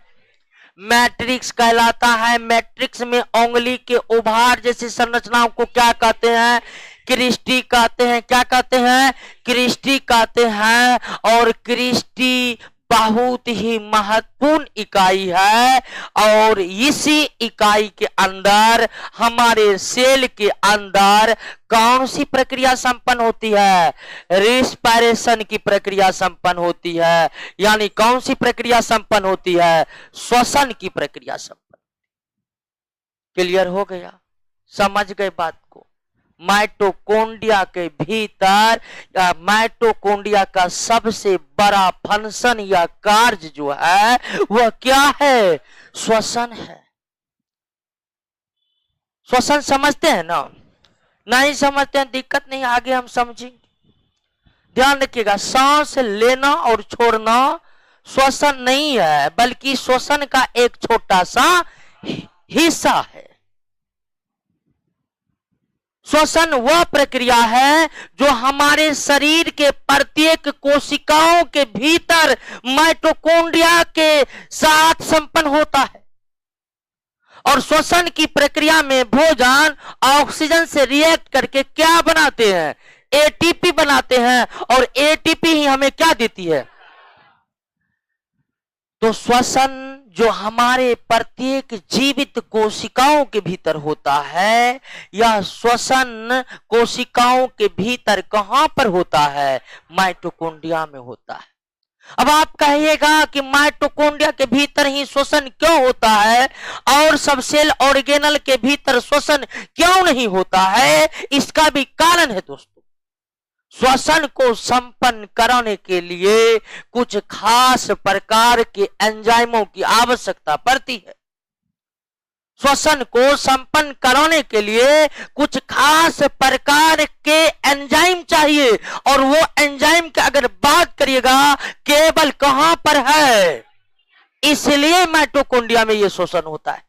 A: मैट्रिक्स कहलाता है। मैट्रिक्स में उंगली के उभार जैसी संरचनाओं को क्या कहते हैं? क्रिस्टी कहते हैं। क्या कहते हैं? क्रिस्टी कहते हैं। और क्रिस्टी बहुत ही महत्वपूर्ण इकाई है और इसी इकाई के अंदर हमारे सेल के अंदर कौन सी प्रक्रिया संपन्न होती है? रेस्पिरेशन की प्रक्रिया संपन्न होती है। यानी कौन सी प्रक्रिया संपन्न होती है? श्वसन की प्रक्रिया संपन्न। क्लियर हो गया? समझ गए बात को? माइटोकॉन्ड्रिया के भीतर या माइटोकॉन्ड्रिया का सबसे बड़ा फंक्शन या कार्य जो है वह क्या है? श्वसन है। श्वसन समझते हैं ना? नहीं समझते हैं दिक्कत नहीं, आगे हम समझेंगे। ध्यान रखिएगा, सांस लेना और छोड़ना श्वसन नहीं है, बल्कि श्वसन का एक छोटा सा हिस्सा है। श्वसन वह प्रक्रिया है जो हमारे शरीर के प्रत्येक कोशिकाओं के भीतर माइटोकॉन्ड्रिया के साथ संपन्न होता है। और श्वसन की प्रक्रिया में भोजन ऑक्सीजन से रिएक्ट करके क्या बनाते हैं? एटीपी बनाते हैं। और एटीपी ही हमें क्या देती है? तो श्वसन जो हमारे प्रत्येक जीवित कोशिकाओं के भीतर होता है, यह श्वसन कोशिकाओं के भीतर कहां पर होता है? माइटोकॉन्ड्रिया में होता है। अब आप कहिएगा कि माइटोकॉन्ड्रिया के भीतर ही श्वसन क्यों होता है और सब सेल ऑर्गेनल के भीतर श्वसन क्यों नहीं होता है? इसका भी कारण है दोस्तों। श्वसन को संपन्न कराने के लिए कुछ खास प्रकार के एंजाइमों की आवश्यकता पड़ती है। श्वसन को संपन्न कराने के लिए कुछ खास प्रकार के एंजाइम चाहिए। और वो एंजाइम की अगर बात करिएगा केवल कहां पर है? इसलिए माइटोकॉन्ड्रिया में यह श्वसन होता है।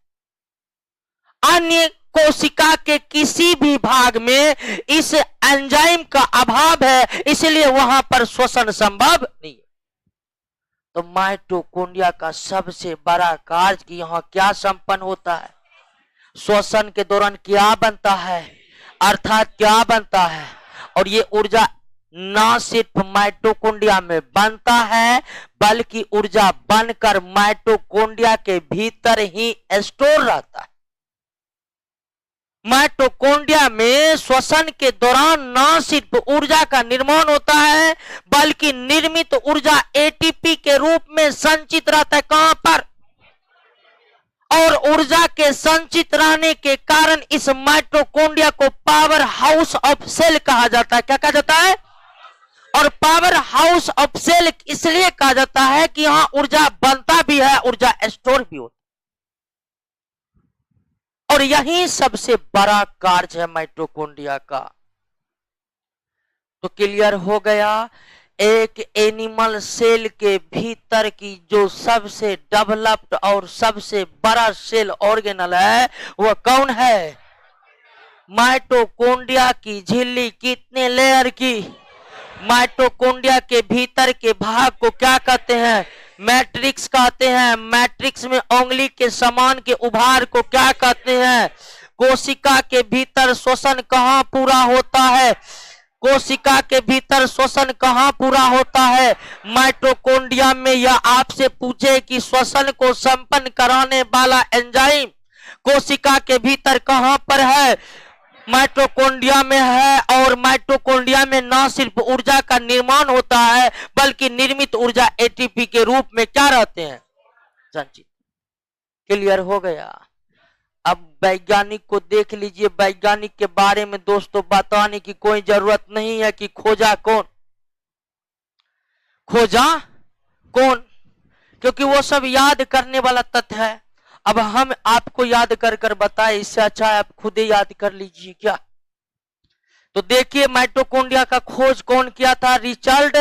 A: अन्य कोशिका के किसी भी भाग में इस एंजाइम का अभाव है, इसलिए वहां पर श्वसन संभव नहीं है। तो माइटोकॉन्ड्रिया का सबसे बड़ा कार्य कि यहां क्या संपन्न होता है? श्वसन के दौरान क्या बनता है, अर्थात क्या बनता है? और ये ऊर्जा न सिर्फ माइटोकॉन्ड्रिया में बनता है, बल्कि ऊर्जा बनकर माइटोकॉन्ड्रिया के भीतर ही स्टोर रहता है। माइटोकॉन्ड्रिया में श्वसन के दौरान न सिर्फ ऊर्जा का निर्माण होता है, बल्कि निर्मित ऊर्जा एटीपी के रूप में संचित रहता है। कहां पर? और ऊर्जा के संचित रहने के कारण इस माइटोकॉन्ड्रिया को पावर हाउस ऑफ सेल कहा जाता है। क्या कहा जाता है? और पावर हाउस ऑफ सेल इसलिए कहा जाता है कि यहां ऊर्जा बनता भी है, ऊर्जा स्टोर भी होता है। और यही सबसे बड़ा कार्य है माइटोकॉन्ड्रिया का। तो क्लियर हो गया? एक एनिमल सेल के भीतर की जो सबसे डेवलप्ड और सबसे बड़ा सेल ऑर्गेनल है वह कौन है? माइटोकॉन्ड्रिया की झिल्ली कितने लेयर की? माइटोकॉन्ड्रिया के भीतर के भाग को क्या कहते हैं? मैट्रिक्स कहते हैं। मैट्रिक्स में उंगली के समान के उभार को क्या कहते हैं? कोशिका के भीतर श्वसन कहां पूरा होता है? कोशिका के भीतर श्वसन कहां पूरा होता है? माइटोकॉन्ड्रिया में। या आपसे पूछे कि श्वसन को संपन्न कराने वाला एंजाइम कोशिका के भीतर कहां पर है? माइटोकॉन्ड्रिया में है। और माइटोकॉन्ड्रिया में न सिर्फ ऊर्जा का निर्माण होता है, बल्कि निर्मित ऊर्जा एटीपी के रूप में क्या रहते हैं? संचित। क्लियर हो गया? वैज्ञानिक को देख लीजिए, वैज्ञानिक के बारे में दोस्तों बताने की कोई जरूरत नहीं है कि खोजा कौन, खोजा कौन, क्योंकि वो सब याद करने वाला तथ्य है। अब हम आपको याद कर कर बताए, इससे अच्छा है आप खुद ही याद कर लीजिए क्या। तो देखिए माइटोकॉन्ड्रिया का खोज कौन किया था? रिचर्ड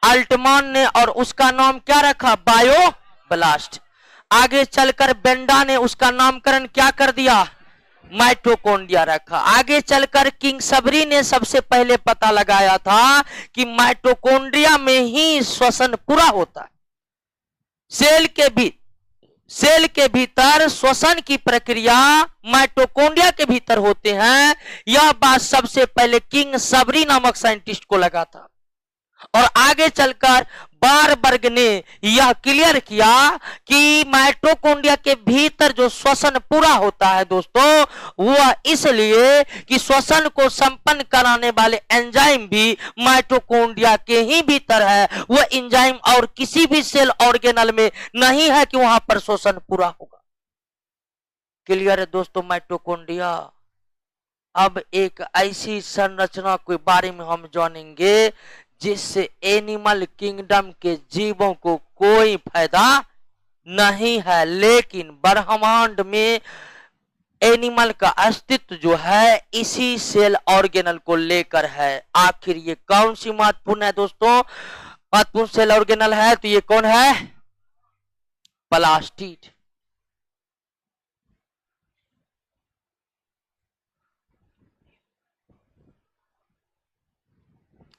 A: अल्टमान ने, और उसका नाम क्या रखा? बायोब्लास्ट। आगे चलकर बेंडा ने उसका नामकरण क्या कर दिया? माइटोकॉन्ड्रिया रखा। आगे चलकर किंगसबरी ने सबसे पहले पता लगाया था कि माइटोकॉन्ड्रिया में ही श्वसन पूरा होता है। सेल के भीतर श्वसन की प्रक्रिया माइटोकॉन्ड्रिया के भीतर होते हैं। यह बात सबसे पहले किंगसबरी नामक साइंटिस्ट को लगा था, और आगे चलकर बारबर्ग ने यह क्लियर किया कि माइटोकॉन्ड्रिया के भीतर जो श्वसन पूरा होता है दोस्तों, वह इसलिए कि श्वसन को संपन्न कराने वाले एंजाइम भी माइटोकॉन्ड्रिया के ही भीतर है। वह एंजाइम और किसी भी सेल ऑर्गेनल में नहीं है कि वहां पर श्वसन पूरा होगा। क्लियर है दोस्तों माइटोकॉन्ड्रिया। अब एक ऐसी संरचना के बारे में हम जानेंगे जिससे एनिमल किंगडम के जीवों को कोई फायदा नहीं है, लेकिन ब्रह्मांड में एनिमल का अस्तित्व जो है इसी सेल ऑर्गेनल को लेकर है। आखिर ये कौन सी महत्वपूर्ण है दोस्तों? महत्वपूर्ण सेल ऑर्गेनल है तो ये कौन है? प्लास्टिड।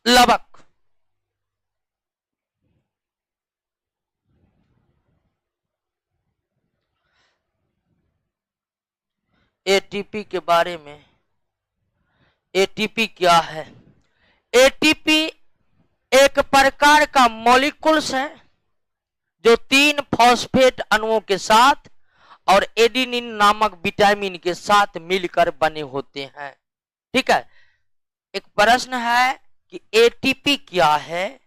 A: लवक। एटीपी के बारे में, एटीपी क्या है? एटीपी एक प्रकार का मॉलिक्यूल्स है जो 3 फॉस्फेट अणुओं के साथ और एडिनिन नामक विटामिन के साथ मिलकर बने होते हैं। ठीक है, एक प्रश्न है कि एटीपी क्या है?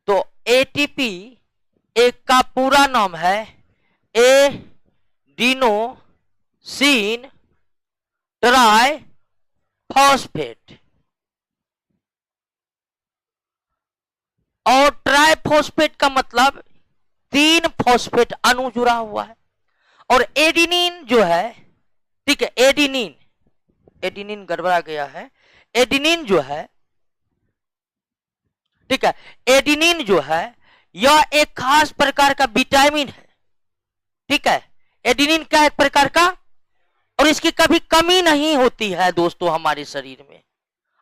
A: तो एटीपी एक का पूरा नाम है एडिनोसिन ट्राई फॉस्फेट, और ट्राइफॉस्फेट का मतलब 3 फॉस्फेट अणु जुड़ा हुआ है। और एडिनिन जो है, ठीक है, एडिनिन गड़बड़ा गया है। एडिनिन जो है, ठीक है, एडिनिन जो है यह एक खास प्रकार का विटामिन है। ठीक है, एडिनिन क्या एक प्रकार का, और इसकी कभी कमी नहीं होती है दोस्तों हमारे शरीर में।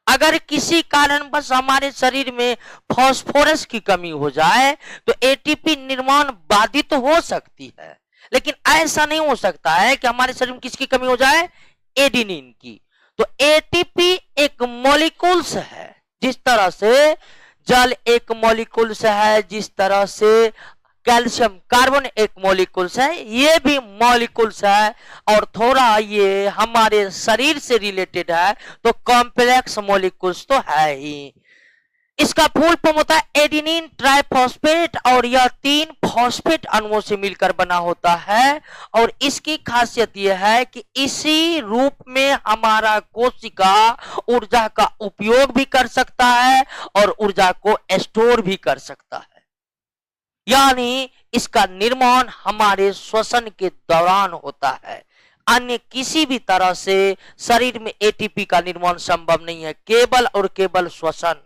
A: अगर किसी कारणवश हमारे शरीर में फास्फोरस की कमी हो जाए तो एटीपी निर्माण बाधित हो सकती है, लेकिन ऐसा नहीं हो सकता है कि हमारे शरीर में किसकी कमी हो जाए? एडिनिन की। तो एटीपी एक मॉलिक्यूल्स है, जिस तरह से जल एक मॉलिक्यूल्स है, जिस तरह से कैल्शियम कार्बन एक मॉलिक्यूल्स है, ये भी मॉलिक्यूल्स है, और थोड़ा ये हमारे शरीर से रिलेटेड है तो कॉम्प्लेक्स मॉलिक्यूल्स तो है ही। इसका फुल फॉर्म होता है एडिनिन ट्राइफॉस्फेट, और यह 3 फॉस्फेट अणुओं से मिलकर बना होता है। और इसकी खासियत यह है कि इसी रूप में हमारा कोशिका ऊर्जा का उपयोग भी कर सकता है और ऊर्जा को स्टोर भी कर सकता है। यानी इसका निर्माण हमारे श्वसन के दौरान होता है। अन्य किसी भी तरह से शरीर में एटीपी का निर्माण संभव नहीं है, केवल और केवल श्वसन।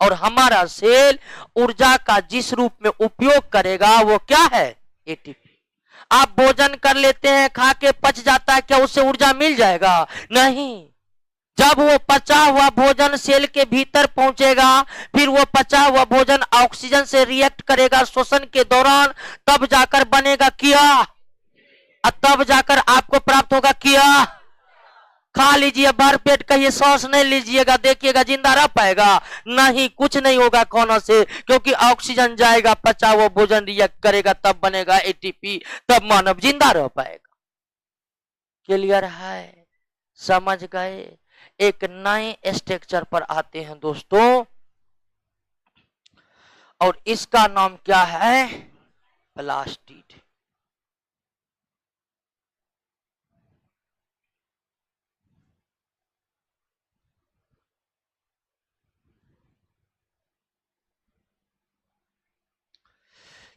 A: और हमारा सेल ऊर्जा का जिस रूप में उपयोग करेगा वो क्या है? एटीपी। आप भोजन कर लेते हैं, खा के पच जाता है, क्या उससे ऊर्जा मिल जाएगा? नहीं। जब वो पचा हुआ भोजन सेल के भीतर पहुंचेगा, फिर वो पचा हुआ भोजन ऑक्सीजन से रिएक्ट करेगा श्वसन के दौरान, तब जाकर बनेगा किया, और तब जाकर आपको प्राप्त होगा किया। खा लीजिए भर पेट, कहिए सांस नहीं लीजिएगा, देखिएगा जिंदा रह पाएगा? नहीं, कुछ नहीं होगा खाने से, क्योंकि ऑक्सीजन जाएगा, पचा हुआ भोजन रिएक्ट करेगा, तब बनेगा एटीपी, तब मानव जिंदा रह पाएगा। क्लियर है? समझ गए? एक नए स्ट्रक्चर पर आते हैं दोस्तों, और इसका नाम क्या है? प्लास्टिड।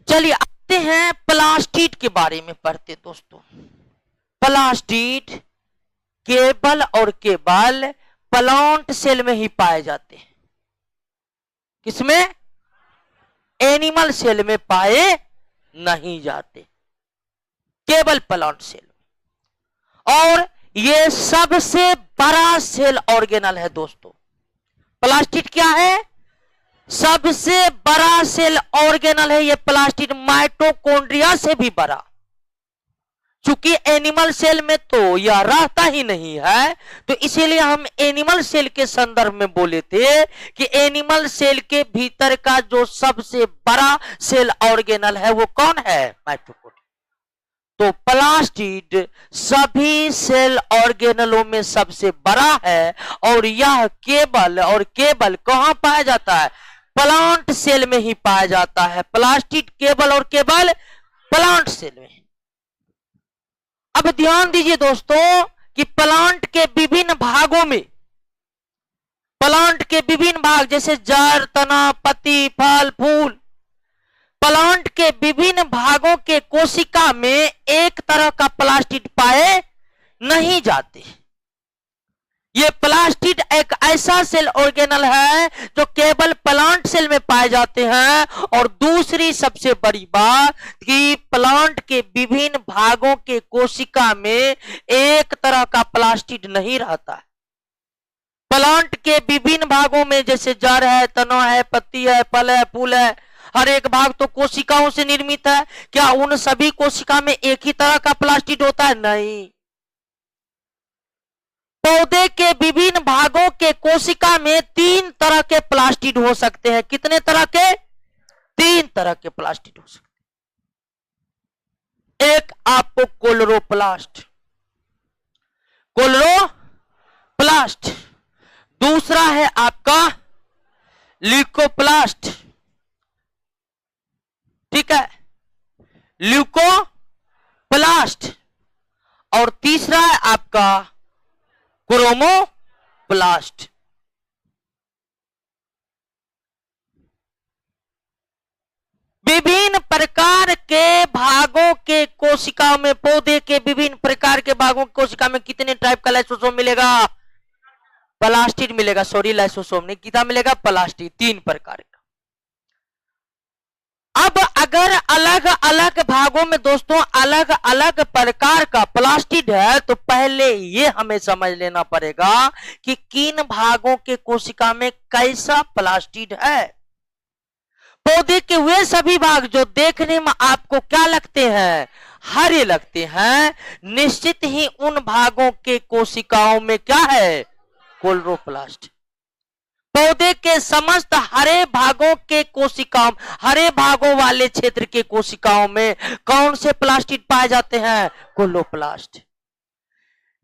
A: चलिए आते हैं प्लास्टिड के बारे में पढ़ते दोस्तों। प्लास्टिड केबल और केबल प्लांट सेल में ही पाए जाते हैं। किसमें? एनिमल सेल में पाए नहीं जाते, केवल प्लांट सेल में। और ये सबसे बड़ा सेल ऑर्गेनल है दोस्तों। प्लास्टिड क्या है? सबसे बड़ा सेल ऑर्गेनल है ये प्लास्टिड, माइटोकॉन्ड्रिया से भी बड़ा। चूंकि एनिमल सेल में तो यह रहता ही नहीं है, तो इसीलिए हम एनिमल सेल के संदर्भ में बोले थे कि एनिमल सेल के भीतर का जो सबसे बड़ा सेल ऑर्गेनल है वो कौन है? माइटोकॉन्ड्रिया। तो प्लास्टिड सभी सेल ऑर्गेनलों में सबसे बड़ा है, और यह केबल, और केबल कहां पाया जाता है? प्लांट सेल में ही पाया जाता है। प्लास्टिड केबल और केबल प्लांट सेल में। अब ध्यान दीजिए दोस्तों कि प्लांट के विभिन्न भागों में, प्लांट के विभिन्न भाग जैसे जड़, तना, पत्ती, फल, फूल, प्लांट के विभिन्न भागों के कोशिका में एक तरह का प्लास्टिड पाए नहीं जाते। ये प्लास्टिड एक ऐसा सेल ऑर्गेनल है जो केवल प्लांट सेल में पाए जाते हैं। और दूसरी सबसे बड़ी बात कि प्लांट के विभिन्न भागों के कोशिका में एक तरह का प्लास्टिड नहीं रहता है। प्लांट के विभिन्न भागों में जैसे जड़ है, तना है, पत्ती है, फल है, फूल है, हर एक भाग तो कोशिकाओं से निर्मित है। क्या उन सभी कोशिका में एक ही तरह का प्लास्टिड होता है? नहीं। पौधे के विभिन्न भागों के कोशिका में 3 तरह के प्लास्टिड हो सकते हैं। कितने तरह के? 3 तरह के प्लास्टिड हो सकते हैं। एक आपको क्लोरोप्लास्ट, क्लोरोप्लास्ट। दूसरा है आपका ल्यूकोप्लास्ट, ठीक है, ल्यूकोप्लास्ट। और तीसरा है आपका क्रोमोप्लास्ट। विभिन्न प्रकार के भागों के कोशिकाओं में, पौधे के विभिन्न प्रकार के भागों की कोशिका में कितने टाइप का लाइसोसोम मिलेगा? प्लास्टिड मिलेगा। सॉरी, लाइसोसोम नहीं, कितना मिलेगा? प्लास्टिड। 3 प्रकार का। अब अगर अलग अलग भागों में दोस्तों अलग अलग प्रकार का प्लास्टिड है, तो पहले ये हमें समझ लेना पड़ेगा कि किन भागों के कोशिका में कैसा प्लास्टिड है। पौधे के वे सभी भाग जो देखने में आपको क्या लगते हैं? हरे लगते हैं, निश्चित ही उन भागों के कोशिकाओं में क्या है? क्लोरोप्लास्ट। पौधे के समस्त हरे भागों के कोशिकाओं, हरे भागों वाले क्षेत्र के कोशिकाओं में कौन से प्लास्टिड पाए जाते हैं? क्लोरोप्लास्ट।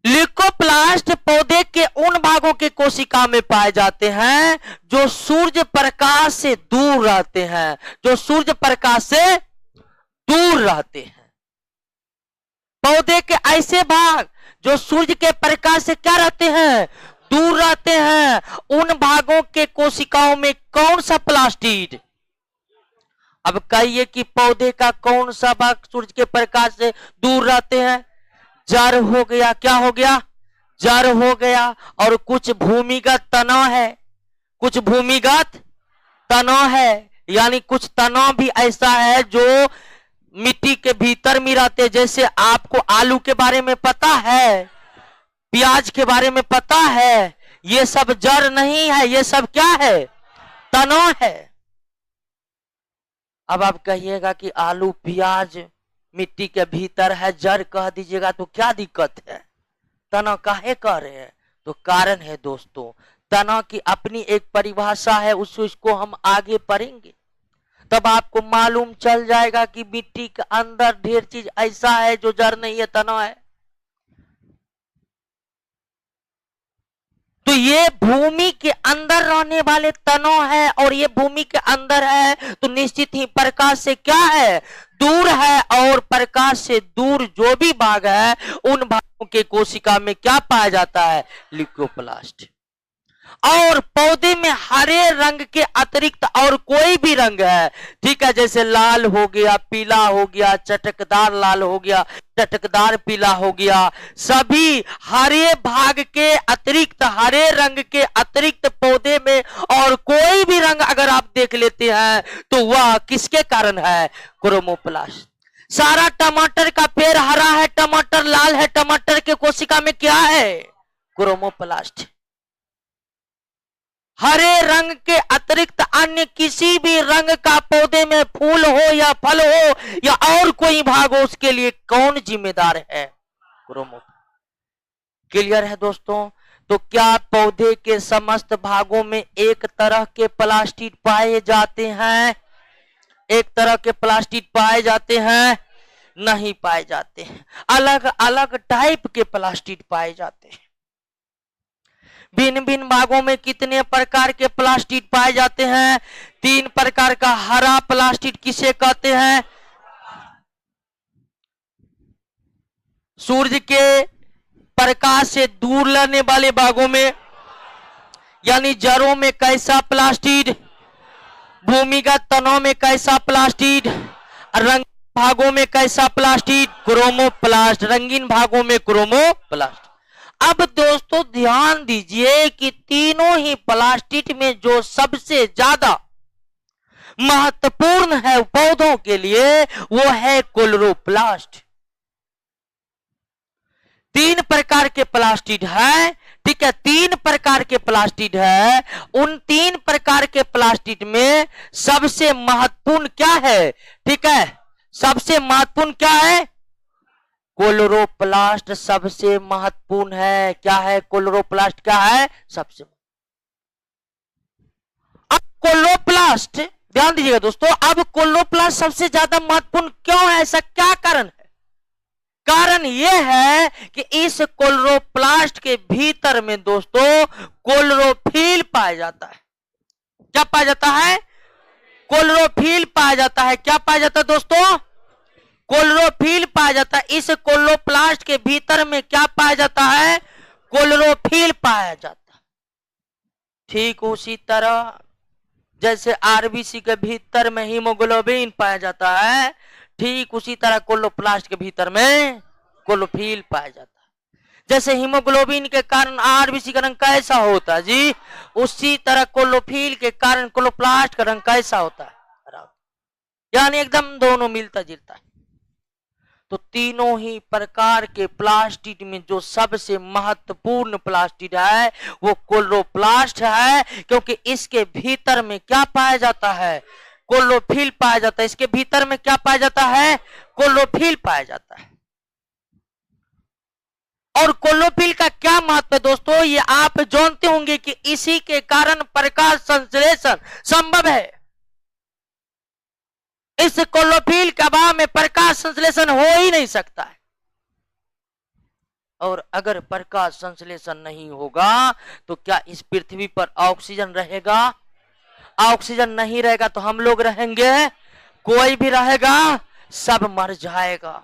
A: ल्यूकोप्लास्ट पौधे के उन भागों के कोशिका में पाए जाते हैं जो सूर्य प्रकाश से दूर रहते हैं, जो सूर्य प्रकाश से दूर रहते हैं। पौधे के ऐसे भाग जो सूर्य के प्रकाश से क्या रहते हैं? दूर रहते हैं। उन भागों के कोशिकाओं में कौन सा प्लास्टिड? अब कहिए कि पौधे का कौन सा भाग सूर्य के प्रकाश से दूर रहते हैं? जड़ हो गया। क्या हो गया? जड़ हो गया। और कुछ भूमिगत तनाव है, कुछ भूमिगत तनाव है, यानी कुछ तनाव भी ऐसा है जो मिट्टी के भीतर में रहते। जैसे आपको आलू के बारे में पता है, प्याज के बारे में पता है, ये सब जड़ नहीं है, ये सब क्या है? तनाव है। अब आप कहिएगा कि आलू प्याज मिट्टी के भीतर है, जड़ कह दीजिएगा तो क्या दिक्कत है? तनाव काहे कह रहे हैं? तो कारण है दोस्तों, तनाव की अपनी एक परिभाषा है, उसको हम आगे पढ़ेंगे, तब आपको मालूम चल जाएगा कि मिट्टी के अंदर ढेर चीज ऐसा है जो जड़ नहीं है, तनाव है। तो ये भूमि के अंदर रहने वाले तनाव है, और ये भूमि के अंदर है तो निश्चित ही प्रकाश से क्या है? दूर है। और प्रकाश से दूर जो भी भाग है उन भागों के कोशिका में क्या पाया जाता है? ल्यूकोप्लास्ट। और पौधे में हरे रंग के अतिरिक्त और कोई भी रंग है, ठीक है, जैसे लाल हो गया, पीला हो गया, चटकदार लाल हो गया, चटकदार पीला हो गया, सभी हरे भाग के अतिरिक्त, हरे रंग के अतिरिक्त पौधे में और कोई भी रंग अगर आप देख लेते हैं तो वह किसके कारण है? क्रोमोप्लास्ट। सारा टमाटर का पेड़ हरा है, टमाटर लाल है, टमाटर के कोशिका में क्या है? क्रोमोप्लास्ट। हरे रंग के अतिरिक्त अन्य किसी भी रंग का पौधे में फूल हो या फल हो या और कोई भाग हो, उसके लिए कौन जिम्मेदार है? क्रोमोप्लास्ट। क्लियर है दोस्तों? तो क्या पौधे के समस्त भागों में एक तरह के प्लास्टिड पाए जाते हैं? एक तरह के प्लास्टिड पाए जाते हैं? नहीं पाए जाते हैं। अलग अलग टाइप के प्लास्टिड पाए जाते हैं। भिन्न भिन्न भागों में कितने प्रकार के प्लास्टिड पाए जाते हैं? 3 प्रकार का। हरा प्लास्टिड किसे कहते हैं? सूर्य के प्रकाश से दूर रहने वाले भागों में, यानी जड़ों में कैसा प्लास्टिड, भूमिगत तनों में कैसा प्लास्टिड, रंगीन भागों में कैसा प्लास्टिड? क्रोमोप्लास्ट। रंगीन भागों में क्रोमोप्लास्ट। अब दोस्तों ध्यान दीजिए कि तीनों ही प्लास्टिड में जो सबसे ज्यादा महत्वपूर्ण है पौधों के लिए वो है क्लोरोप्लास्ट। 3 प्रकार के प्लास्टिड है, ठीक है, 3 प्रकार के प्लास्टिड है। उन 3 प्रकार के प्लास्टिड में सबसे महत्वपूर्ण क्या है? ठीक है, सबसे महत्वपूर्ण क्या है? क्लोरोप्लास्ट सबसे महत्वपूर्ण है। क्या है? क्लोरोप्लास्ट क्या है? सबसे। अब क्लोरोप्लास्ट ध्यान दीजिएगा दोस्तों, अब क्लोरोप्लास्ट सबसे ज्यादा महत्वपूर्ण क्यों है? ऐसा क्या कारण है? कारण यह है कि इस क्लोरोप्लास्ट के भीतर में दोस्तों क्लोरोफिल पाया जाता है। क्या पाया जाता है? क्लोरोफिल पाया जाता है। क्या पाया जाता है दोस्तों? क्लोरोफिल पाया जाता है। इस क्लोरोप्लास्ट के भीतर में क्या पाया जाता है? क्लोरोफिल पाया जाता है। ठीक उसी तरह जैसे आरबीसी के भीतर में हीमोग्लोबिन पाया जाता है, ठीक उसी तरह क्लोरोप्लास्ट के भीतर में क्लोरोफिल पाया जाता है। जैसे हीमोग्लोबिन के कारण आरबीसी का रंग कैसा होता है जी, उसी तरह क्लोरोफिल के कारण क्लोरोप्लास्ट का रंग कैसा होता है? यानी एकदम दोनों मिलता जुलता है। तो तीनों ही प्रकार के प्लास्टिड में जो सबसे महत्वपूर्ण प्लास्टिड है वो क्लोरोप्लास्ट है, क्योंकि इसके भीतर में क्या पाया जाता है? क्लोरोफिल पाया जाता है। इसके भीतर में क्या पाया जाता है? क्लोरोफिल पाया जाता है। और क्लोरोफिल का क्या महत्व है दोस्तों? ये आप जानते होंगे कि इसी के कारण प्रकाश संश्लेषण संभव है। इस क्लोरोफिल के अभाव में प्रकाश संश्लेषण हो ही नहीं सकता है। और अगर प्रकाश संश्लेषण नहीं होगा तो क्या इस पृथ्वी पर ऑक्सीजन रहेगा? ऑक्सीजन नहीं रहेगा तो हम लोग रहेंगे? कोई भी रहेगा? सब मर जाएगा।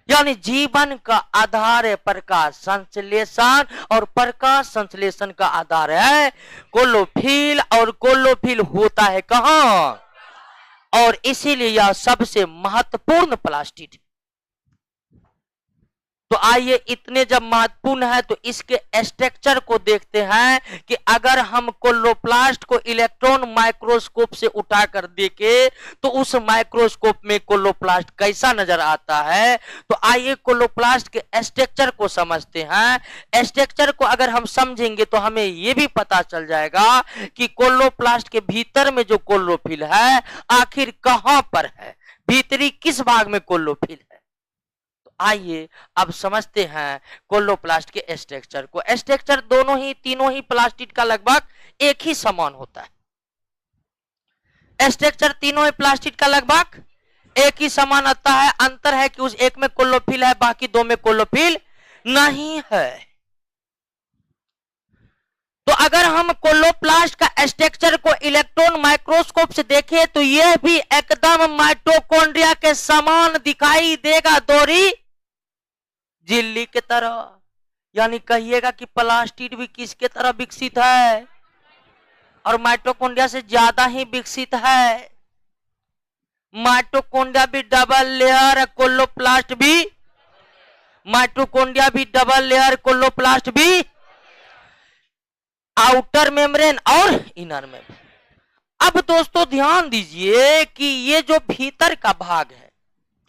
A: यानी जीवन का आधार है प्रकाश संश्लेषण, और प्रकाश संश्लेषण का आधार है क्लोरोफिल, और क्लोरोफिल होता है कहां? और इसीलिए यह सबसे महत्वपूर्ण प्लास्टिड। तो आइए, इतने जब महत्वपूर्ण है तो इसके स्ट्रक्चर को देखते हैं कि अगर हम क्लोरोप्लास्ट को इलेक्ट्रॉन माइक्रोस्कोप से उठाकर देखें तो उस माइक्रोस्कोप में क्लोरोप्लास्ट कैसा नजर आता है। तो आइए क्लोरोप्लास्ट के स्ट्रक्चर को समझते हैं। स्ट्रक्चर को अगर हम समझेंगे तो हमें यह भी पता चल जाएगा कि क्लोरोप्लास्ट के भीतर में जो क्लोरोफिल है आखिर कहां पर है, भीतरी किस भाग में क्लोरोफिल है। आइए अब समझते हैं क्लोरोप्लास्ट के स्ट्रक्चर को। स्ट्रक्चर दोनों ही तीनों ही प्लास्टिड का लगभग एक ही समान होता है। स्ट्रक्चर तीनों ही प्लास्टिड का लगभग एक ही समान आता है। अंतर है कि उस एक में क्लोरोफिल है, बाकी 2 में क्लोरोफिल नहीं है। तो अगर हम क्लोरोप्लास्ट का स्ट्रक्चर को इलेक्ट्रॉन माइक्रोस्कोप से देखें तो यह भी एकदम माइटोकॉन्ड्रिया के समान दिखाई देगा, दोहरी झिल्ली की तरह। यानी कहिएगा कि प्लास्टिड भी किसके तरह विकसित है, और माइटोकॉन्ड्रिया से ज्यादा ही विकसित है। माइटोकॉन्ड्रिया भी डबल लेयर, क्लोरोप्लास्ट भी, माइटोकॉन्ड्रिया भी डबल लेयर, क्लोरोप्लास्ट भी, आउटर मेम्ब्रेन और इनर मेम्ब्रेन। अब दोस्तों ध्यान दीजिए कि ये जो भीतर का भाग है,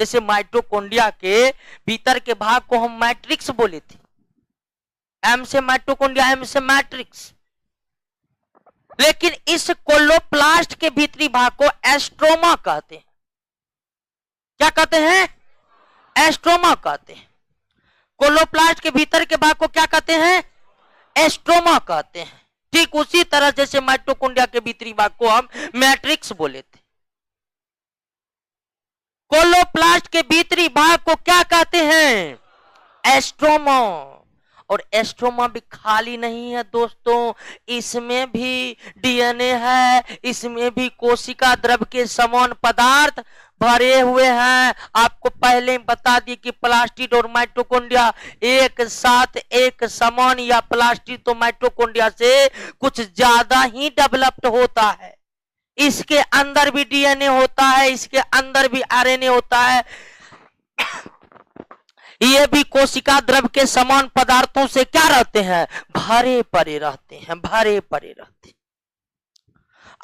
A: जैसे माइटोकॉन्ड्रिया के भीतर के भाग को हम मैट्रिक्स बोले थे, एम से माइटोकॉन्ड्रिया, एम से मैट्रिक्स। लेकिन इस क्लोरोप्लास्ट के भीतरी भाग को एस्ट्रोमा कहते हैं। क्या कहते हैं? एस्ट्रोमा कहते हैं। क्लोरोप्लास्ट के भीतर के भाग को क्या कहते हैं? एस्ट्रोमा कहते हैं। ठीक उसी तरह जैसे माइटोकॉन्ड्रिया के भीतरी भाग को हम मैट्रिक्स बोले थे, क्लोरोप्लास्ट के भीतरी भाग को क्या कहते हैं? एस्ट्रोमा। और एस्ट्रोमा भी खाली नहीं है दोस्तों, इसमें भी डीएनए है, इसमें भी कोशिका द्रव के समान पदार्थ भरे हुए हैं। आपको पहले बता दी कि प्लास्टिड और माइटोकॉन्ड्रिया एक साथ एक समान, या प्लास्टिड तो माइटोकॉन्ड्रिया से कुछ ज्यादा ही डेवलप्ड होता है। इसके अंदर भी डीएनए होता है, इसके अंदर भी आरएनए होता है। ये भी कोशिका द्रव के समान पदार्थों से क्या रहते हैं? भरे पड़े रहते हैं, भरे पड़े रहते हैं।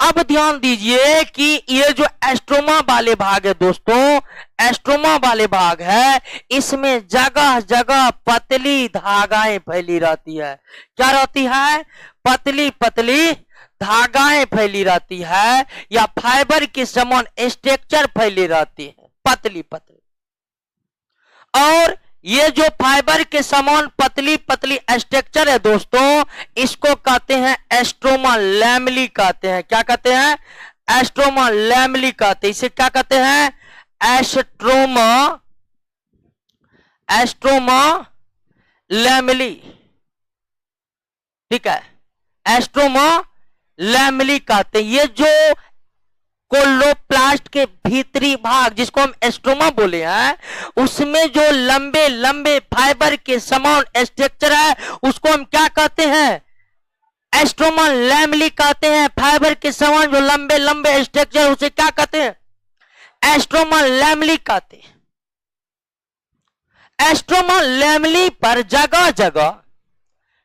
A: अब ध्यान दीजिए कि ये जो एस्ट्रोमा वाले भाग है दोस्तों, एस्ट्रोमा वाले भाग है, इसमें जगह जगह पतली धागाएं फैली रहती है। क्या रहती है? पतली पतली धागाएं फैली रहती है, या फाइबर के समान स्ट्रक्चर फैली रहती है, पतली पतली। और ये जो फाइबर के समान पतली पतली स्ट्रक्चर है दोस्तों, इसको कहते हैं एस्ट्रोमा लैमेली कहते हैं। क्या कहते हैं? एस्ट्रोमा लैमेली कहते हैं। इसे क्या कहते हैं? एस्ट्रोमा, एस्ट्रोमा लैमेली। ठीक है, एस्ट्रोमा लैमेली कहते हैं। ये जो क्लोरोप्लास्ट के भीतरी भाग जिसको हम एस्ट्रोमा बोले हैं, उसमें जो लंबे लंबे फाइबर के समान स्ट्रक्चर है, उसको हम क्या कहते हैं? एस्ट्रोमा लैमेली कहते हैं। फाइबर के समान जो लंबे लंबे स्ट्रक्चर, उसे क्या कहते हैं? एस्ट्रोमा लैमेली कहते हैं। एस्ट्रोमा लैमेली पर जगह जगह,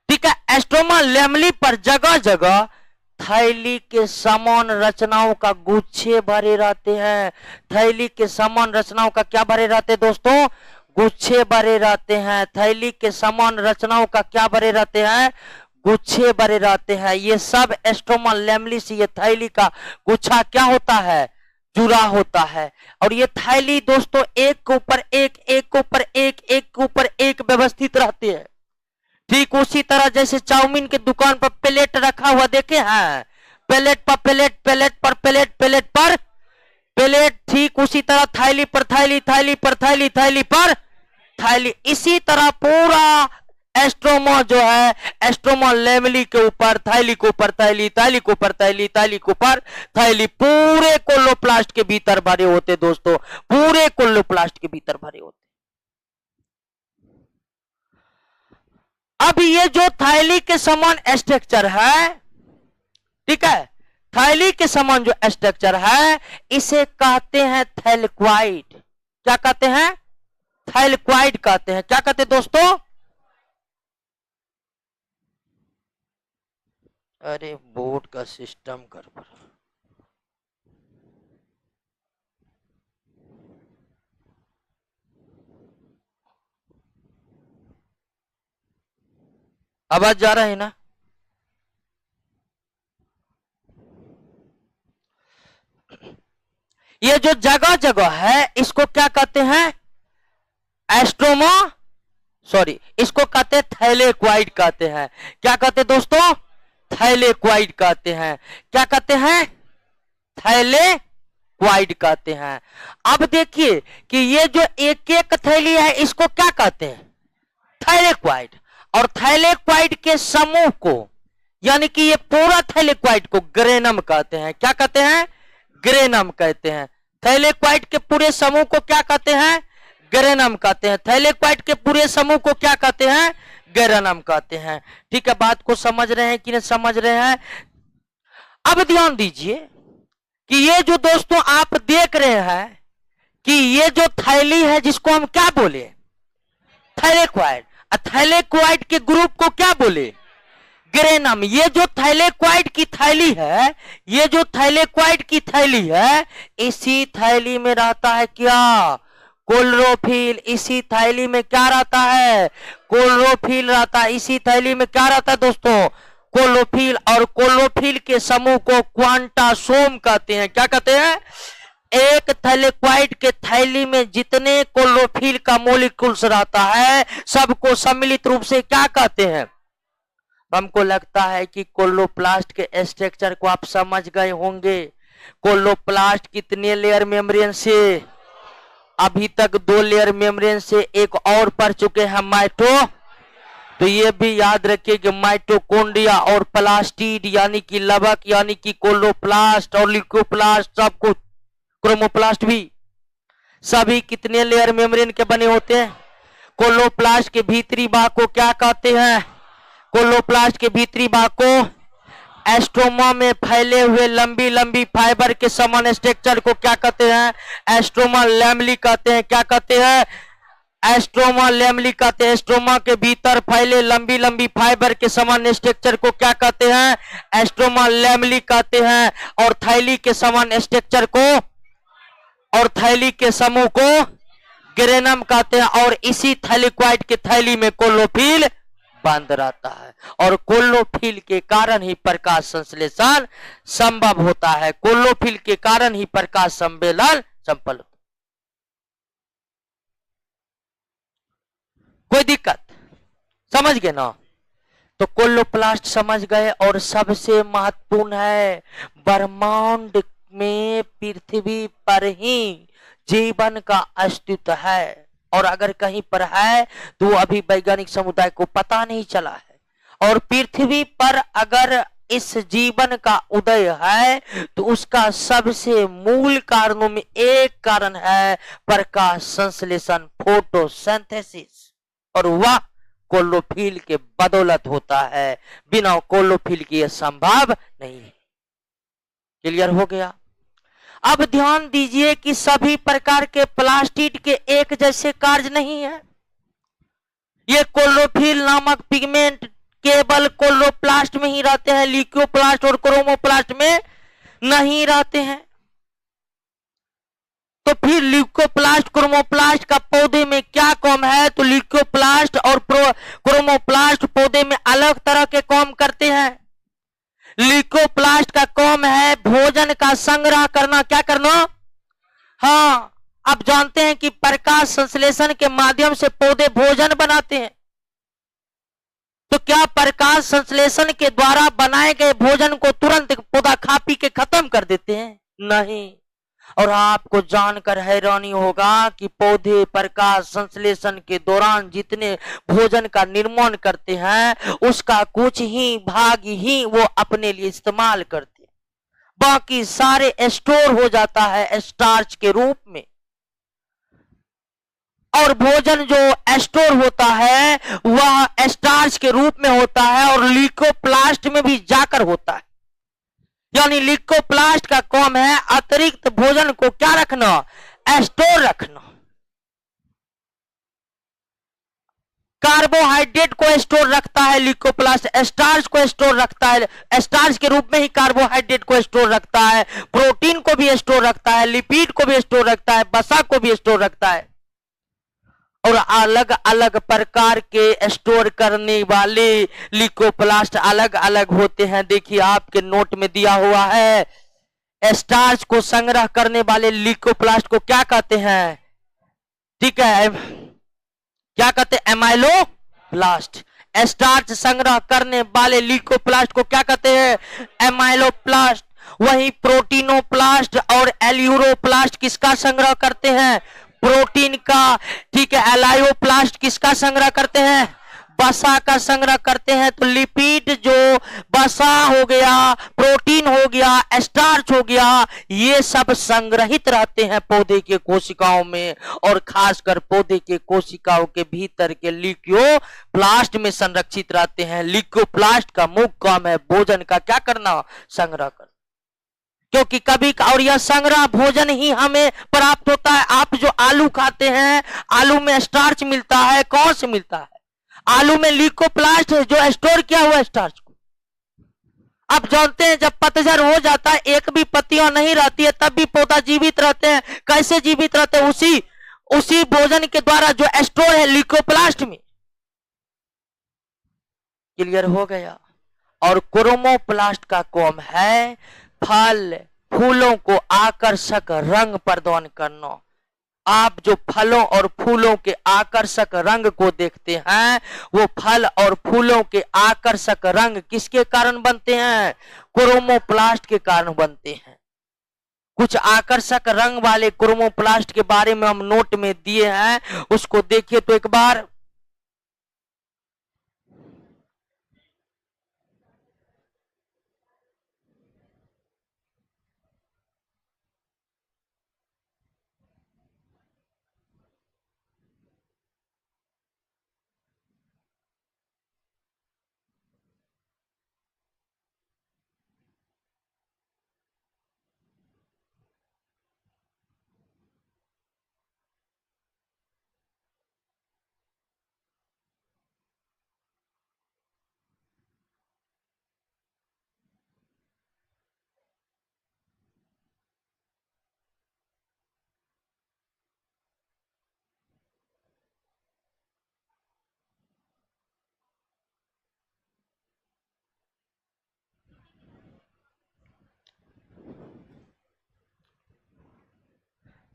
A: ठीक है, एस्ट्रोमा लैमेली पर जगह जगह थैली के समान रचनाओं का गुच्छे भरे रहते हैं। थैली के समान रचनाओं का क्या भरे रहते हैं दोस्तों? गुच्छे भरे रहते हैं। थैली के समान रचनाओं का क्या भरे रहते हैं? गुच्छे भरे रहते हैं। ये सब एस्ट्रोमा लैमेली से ये थैली का गुच्छा क्या होता है? जुड़ा होता है। और ये थैली दोस्तों एक के ऊपर एक, एक के ऊपर एक, एक के ऊपर एक व्यवस्थित रहती है। ठीक उसी तरह जैसे चाउमीन के दुकान पर प्लेट रखा हुआ देखे हैं, प्लेट पर प्लेट, प्लेट पर प्लेट, प्लेट पर प्लेट, ठीक उसी तरह थैली पर थैली, थैली पर थैली, थैली पर थैली। इसी तरह पूरा एस्ट्रोमा जो है, एस्ट्रोमा लैमेली के ऊपर थैली के ऊपर थैली, थैली के ऊपर थैली, थैली के ऊपर थैली, पूरे क्लोरोप्लास्ट के भीतर भरे होते दोस्तों, पूरे क्लोरोप्लास्ट के भीतर भरे होते। अब ये जो थैली के समान स्ट्रक्चर है, ठीक है, थैली के समान जो स्ट्रक्चर है, इसे कहते हैं थैलेक्वाइड। क्या कहते हैं? थैलेक्वाइड कहते हैं। क्या कहते हैं दोस्तों? अरे बोर्ड का सिस्टम गड़बड़। आवाज जा रहा है ना? ये जो जगह जगह है, इसको क्या कहते हैं? एस्ट्रोमा, सॉरी, इसको कहते हैं थैलेक्वाइड कहते हैं। क्या कहते हैं दोस्तों? थैलेक्वाइड कहते हैं। क्या कहते हैं? थैलेक्वाइड कहते हैं। अब देखिए कि ये जो एक एक थैली है, इसको क्या कहते हैं? थैलेक्वाइड। और थैलेक्वाइड के समूह को, यानी कि ये पूरा थैलेक्वाइड को ग्रेनम कहते हैं। क्या कहते हैं? ग्रेनम कहते हैं। थैलेक्वाइड के पूरे समूह को क्या कहते हैं? गेरेनम कहते हैं। थैलेक्वाइड के पूरे समूह को क्या कहते हैं? गेरेनम कहते हैं। ठीक है, बात को समझ रहे हैं कि नहीं समझ रहे हैं? अब ध्यान दीजिए कि ये जो दोस्तों आप देख रहे हैं कि ये जो थैली है जिसको हम क्या बोले? थैलेक्वाइड। थैलेक्वाइड के ग्रुप को क्या बोले? गेरेनम। ये जो थैलेक्वाइड की थैली है, ये जो थैलेक्वाइड की थैली है, इसी थैली में रहता है क्या? क्लोरोफिल। इसी थैली में क्या रहता है? क्लोरोफिल रहता है। इसी थैली में क्या रहता है दोस्तों? क्लोरोफिल। और क्लोरोफिल के समूह को क्वांटासोम कहते हैं। क्या कहते हैं? एक थैलेक्वाइड के थैली में जितने क्लोरोफिल का मॉलिक्यूल्स रहता है सबको सम्मिलित रूप से क्या कहते हैं? हमको लगता है कि क्लोरोप्लास्ट के स्ट्रक्चर को आप समझ गए होंगे। क्लोरोप्लास्ट कितने लेयर मेम्ब्रेन से? अभी तक 2 लेयर मेम्ब्रेन से एक और पढ़ चुके हैं, माइटो। तो ये भी याद रखिए कि माइटोकॉन्ड्रिया और प्लास्टिड यानी कि लवक यानी कि क्लोरोप्लास्ट और ल्यूकोप्लास्ट सब कुछ, क्रोमोप्लास्ट भी, सभी कितने लेयर मेम्ब्रेन के बने होते हैं? क्लोरोप्लास्ट के भीतरी भाग को क्या कहते हैं? क्लोरोप्लास्ट के भीतरी भाग को एस्ट्रोमा में फैले हुए लंबी लंबी फाइबर के समान स्ट्रक्चर को क्या कहते हैं? एस्ट्रोमा लैमेली कहते हैं। क्या कहते हैं? एस्ट्रोमा लैमेली कहते हैं। एस्ट्रोमा के भीतर फैले लंबी लंबी फाइबर के समान स्ट्रक्चर को क्या कहते हैं? एस्ट्रोमा लैमेली कहते हैं। और थैली के समान स्ट्रक्चर को और थैली के समूह को गेरेनम कहते हैं। और इसी थैलेक्वाइड के थैली में क्लोरोफिल बंद रहता है और क्लोरोफिल के कारण ही प्रकाश संश्लेषण संभव होता है। क्लोरोफिल के कारण ही प्रकाश संवेलन संपन्न। कोई दिक्कत? समझ गए ना? तो क्लोरोप्लास्ट समझ गए। और सबसे महत्वपूर्ण है, ब्रह्मांड में पृथ्वी पर ही जीवन का अस्तित्व है। और अगर कहीं पर है तो अभी वैज्ञानिक समुदाय को पता नहीं चला है। और पृथ्वी पर अगर इस जीवन का उदय है तो उसका सबसे मूल कारणों में एक कारण है प्रकाश संश्लेषण, फोटोसिंथेसिस। और वह क्लोरोफिल के बदौलत होता है। बिना क्लोरोफिल के यह संभव नहीं है। क्लियर हो गया? अब ध्यान दीजिए कि सभी प्रकार के प्लास्टिड के एक जैसे कार्य नहीं है। ये क्लोरोफिल नामक पिगमेंट केवल क्लोरोप्लास्ट में ही रहते हैं, ल्यूकोप्लास्ट और क्रोमोप्लास्ट में नहीं रहते हैं। तो फिर ल्यूकोप्लास्ट क्रोमोप्लास्ट का पौधे में क्या काम है? तो ल्यूकोप्लास्ट और क्रोमोप्लास्ट पौधे में अलग तरह के काम करते हैं। ल्यूकोप्लास्ट का काम है भोजन का संग्रह करना। क्या करना? हाँ, आप जानते हैं कि प्रकाश संश्लेषण के माध्यम से पौधे भोजन बनाते हैं। तो क्या प्रकाश संश्लेषण के द्वारा बनाए गए भोजन को तुरंत पौधा खा पी के खत्म कर देते हैं? नहीं। और आपको जानकर हैरानी होगा कि पौधे प्रकाश संश्लेषण के दौरान जितने भोजन का निर्माण करते हैं उसका कुछ ही भाग ही वो अपने लिए इस्तेमाल करते हैं, बाकी सारे स्टोर हो जाता है स्टार्च के रूप में। और भोजन जो स्टोर होता है वह स्टार्च के रूप में होता है और ल्यूकोप्लास्ट में भी जाकर होता है। यानी ल्यूकोप्लास्ट का काम है अतिरिक्त भोजन को क्या रखना? स्टोर रखना। कार्बोहाइड्रेट को स्टोर रखता है ल्यूकोप्लास्ट, स्टार्च को स्टोर रखता है, स्टार्च के रूप में ही कार्बोहाइड्रेट को स्टोर रखता है, प्रोटीन को भी स्टोर रखता है, लिपिड को भी स्टोर रखता है, वसा को भी स्टोर रखता है। और अलग अलग प्रकार के स्टोर करने वाले ल्यूकोप्लास्ट अलग अलग होते हैं। देखिए आपके नोट में दिया हुआ है, स्टार्च को संग्रह करने वाले ल्यूकोप्लास्ट को क्या कहते हैं? ठीक है, क्या कहते हैं? एमाइलोप्लास्ट। स्टार्च संग्रह करने वाले ल्यूकोप्लास्ट को क्या कहते हैं? एमाइलोप्लास्ट। वही प्रोटीनोप्लास्ट और एल्यूरोप्लास्ट किसका संग्रह करते हैं? प्रोटीन का। ठीक है, एलायोप्लास्ट किसका संग्रह करते हैं? वसा का संग्रह करते हैं। तो लिपिड जो वसा हो गया, प्रोटीन हो गया, स्टार्च हो गया, ये सब संग्रहित रहते हैं पौधे के कोशिकाओं में, और खासकर पौधे के कोशिकाओं के भीतर के लिक्योप्लास्ट में संरक्षित रहते हैं। लिक्योप्लास्ट का मुख्य काम है भोजन का क्या करना, संग्रह करना। क्योंकि कभी और यह संग्रह भोजन ही हमें प्राप्त होता है। आप जो आलू खाते हैं, आलू में स्टार्च मिलता है, कौन से मिलता है, आलू में लिकोप्लास्ट है जो स्टोर किया हुआ स्टार्च को। आप जानते हैं जब पतझड़ हो जाता है, एक भी पत्तियां नहीं रहती है, तब भी पौधा जीवित रहते हैं। कैसे जीवित रहते हैं, उसी भोजन के द्वारा जो स्टोर है लिकोप्लास्ट में। क्लियर हो गया। और क्रोमोप्लास्ट का काम है फल फूलों को आकर्षक रंग प्रदान करना। आप जो फलों और फूलों के आकर्षक रंग को देखते हैं, वो फल और फूलों के आकर्षक रंग किसके कारण बनते हैं, क्रोमोप्लास्ट के कारण बनते हैं। कुछ आकर्षक रंग वाले क्रोमोप्लास्ट के बारे में हम नोट में दिए हैं, उसको देखिए तो एक बार।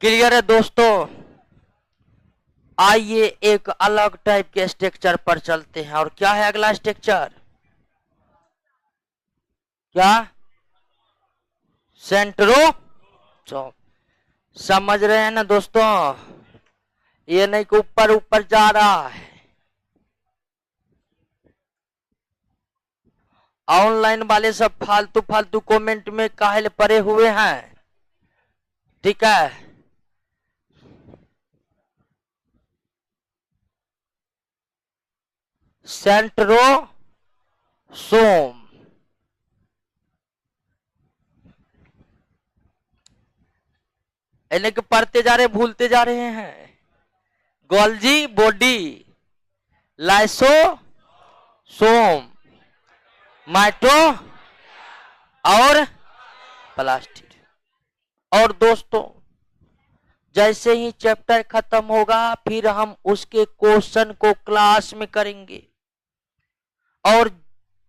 A: क्लियर है दोस्तों। आइए एक अलग टाइप के स्ट्रक्चर पर चलते हैं। और क्या है अगला स्ट्रक्चर, क्या, सेंट्रोसोम। समझ रहे हैं ना दोस्तों, ये नहीं कि ऊपर ऊपर जा रहा है। ऑनलाइन वाले सब फालतू फालतू कमेंट में काहे पड़े हुए हैं, ठीक है। सेंट्रोसोम, इन्हें के पढ़ते जा रहे भूलते जा रहे हैं। गोल्जी बॉडी, लाइसोसोम, माइटो और प्लास्टिड। और दोस्तों जैसे ही चैप्टर खत्म होगा फिर हम उसके क्वेश्चन को क्लास में करेंगे। और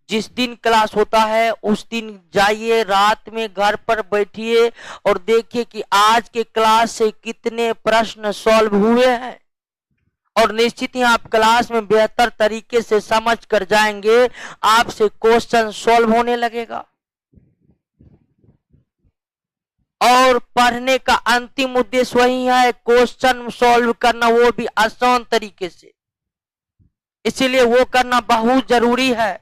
A: जिस दिन क्लास होता है उस दिन जाइए, रात में घर पर बैठिए और देखिए कि आज के क्लास से कितने प्रश्न सॉल्व हुए हैं। और निश्चित ही आप क्लास में बेहतर तरीके से समझ कर जाएंगे, आपसे क्वेश्चन सॉल्व होने लगेगा। और पढ़ने का अंतिम उद्देश्य वही है, क्वेश्चन सॉल्व करना, वो भी आसान तरीके से। इसीलिए वो करना बहुत जरूरी है।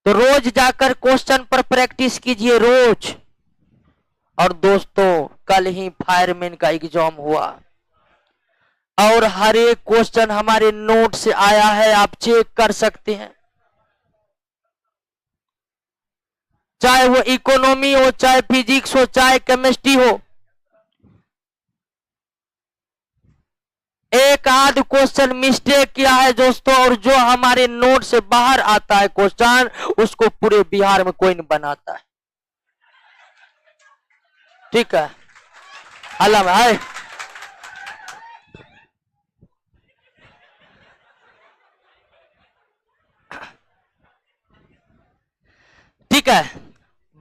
A: तो रोज जाकर क्वेश्चन पर प्रैक्टिस कीजिए, रोज। और दोस्तों कल ही फायरमैन का एग्जाम हुआ और हर एक क्वेश्चन हमारे नोट से आया है, आप चेक कर सकते हैं। चाहे वो इकोनॉमी हो, चाहे फिजिक्स हो, चाहे केमिस्ट्री हो, एक आध क्वेश्चन मिस्टेक किया है दोस्तों, और जो हमारे नोट से बाहर आता है क्वेश्चन, उसको पूरे बिहार में कोई नहीं बनाता है, ठीक है। अलम है। ठीक है,